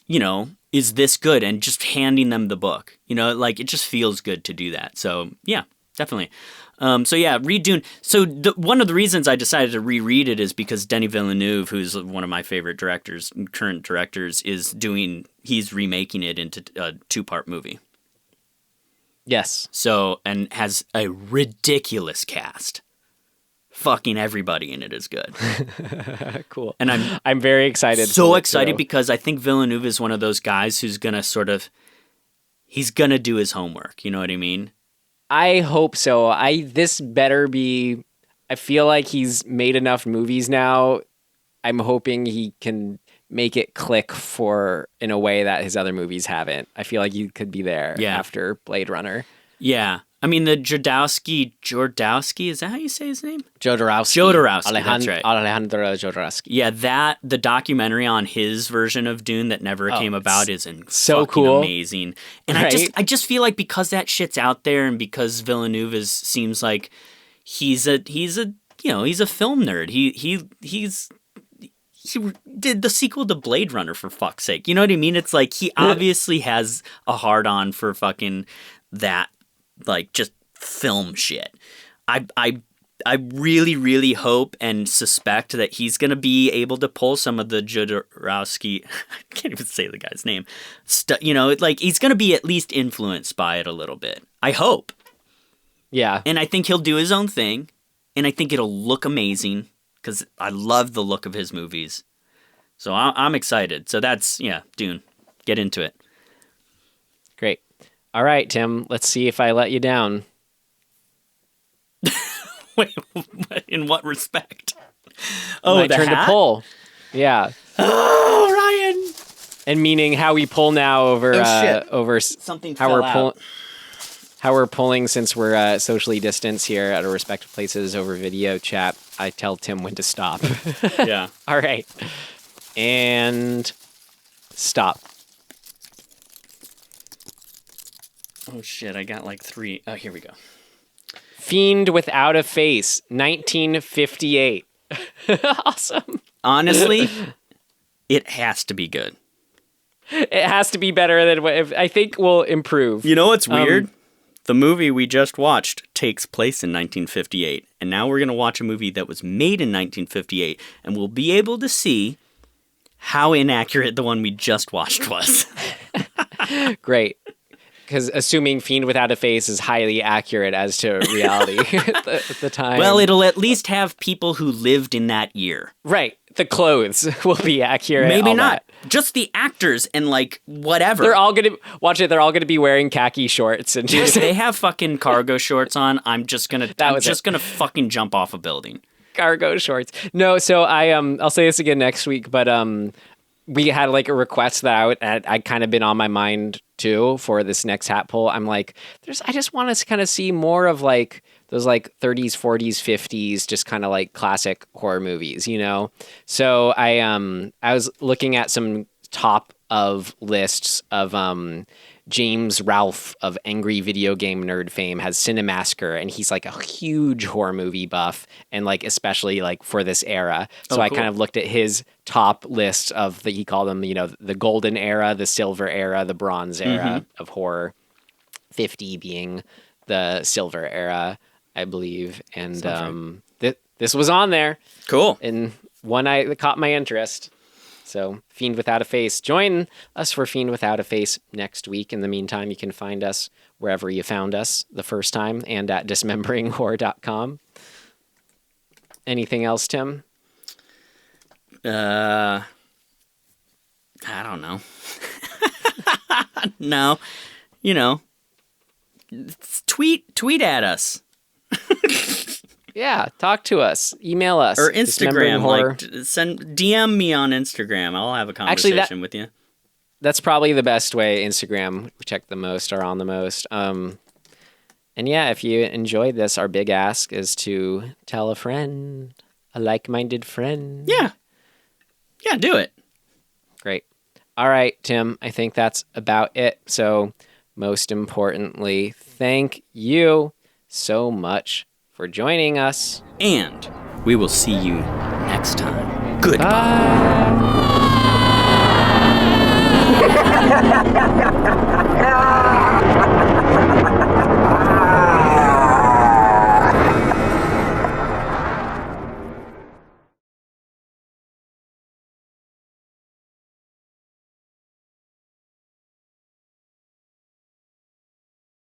you know, is this good? And just handing them the book. You know, like, it just feels good to do that. So, yeah, definitely. So, yeah, read Dune. So, one of the reasons I decided to reread it is because Denis Villeneuve, who's one of my favorite current directors, he's remaking it into a 2-part movie. Yes. So, and has a ridiculous cast. Fucking everybody in it is good. Cool. And I'm very excited. So excited because I think Villeneuve is one of those guys who's going to he's going to do his homework. You know what I mean? I hope so. I feel like he's made enough movies now. I'm hoping he can make it click in a way that his other movies haven't. I feel like you could be there after Blade Runner. Yeah. I mean, the Jodorowsky, is that how you say his name? Jodorowsky, that's right. Alejandro Jodorowsky. Yeah, the documentary on his version of Dune that never came about is so fucking cool. amazing. And right? I just feel like because that shit's out there and because Villeneuve seems like he's a film nerd. He did the sequel to Blade Runner, for fuck's sake. You know what I mean? It's like he obviously has a hard-on for fucking that, like, just film shit. I really, really hope and suspect that he's going to be able to pull some of the Jodorowsky... I can't even say the guy's name. He's going to be at least influenced by it a little bit. I hope. Yeah. And I think he'll do his own thing. And I think it'll look amazing. Because I love the look of his movies. So I'm excited. So that's, Dune. Get into it. Great. All right, Tim, let's see if I let you down. Wait, in what respect? My turn to pull. Yeah. Oh, Ryan! And meaning how we pull now over something how fell we're out. How we're pulling since we're socially distanced here at our respective places over video chat. I tell Tim when to stop. Yeah. All right. And stop. Oh, shit. I got like 3. Oh, here we go. Fiend Without a Face, 1958. Awesome. Honestly, it has to be good. It has to be better than what I think will improve. You know what's weird? The movie we just watched takes place in 1958, and now we're going to watch a movie that was made in 1958, and we'll be able to see how inaccurate the one we just watched was. Great. Because assuming Fiend Without a Face is highly accurate as to reality at the time. Well, it'll at least have people who lived in that year. Right. The clothes will be accurate. Maybe all not. That. Just the actors and, like, whatever. They're all going to... Watch it. They're all going to be wearing khaki shorts. And Dude, if they have fucking cargo shorts on, I'm just going to fucking jump off a building. Cargo shorts. No, so I'll say this again next week, but we had, like, a request that I'd kind of been on my mind, too, for this next hat pull. I'm like, I just want to kind of see more of, like, those, like, 30s, 40s, 50s, just kind of, like, classic horror movies, you know? So I was looking at some top of lists of James Ralph of Angry Video Game Nerd fame has Cinemassacre, and he's, like, a huge horror movie buff, and, like, especially, like, for this era. So I kind of looked at his top list of he called them, you know, the golden era, the silver era, the bronze era of horror, 50 being the silver era, I believe. And this was on there. Cool. And one that caught my interest. So Fiend Without a Face. Join us for Fiend Without a Face next week. In the meantime, you can find us wherever you found us the first time and at dismemberinghorror.com. Anything else, Tim? I don't know. No. You know. Tweet at us. Yeah, talk to us. Email us. Or Instagram. Like, DM me on Instagram. I'll have a conversation with you. That's probably the best way. Instagram, we check the most, are on the most. And yeah, if you enjoyed this, our big ask is to tell a friend, a like-minded friend. Yeah. Yeah, do it. Great. All right, Tim, I think that's about it. So most importantly, thank you so much for joining us. And we will see you next time. Goodbye. Bye.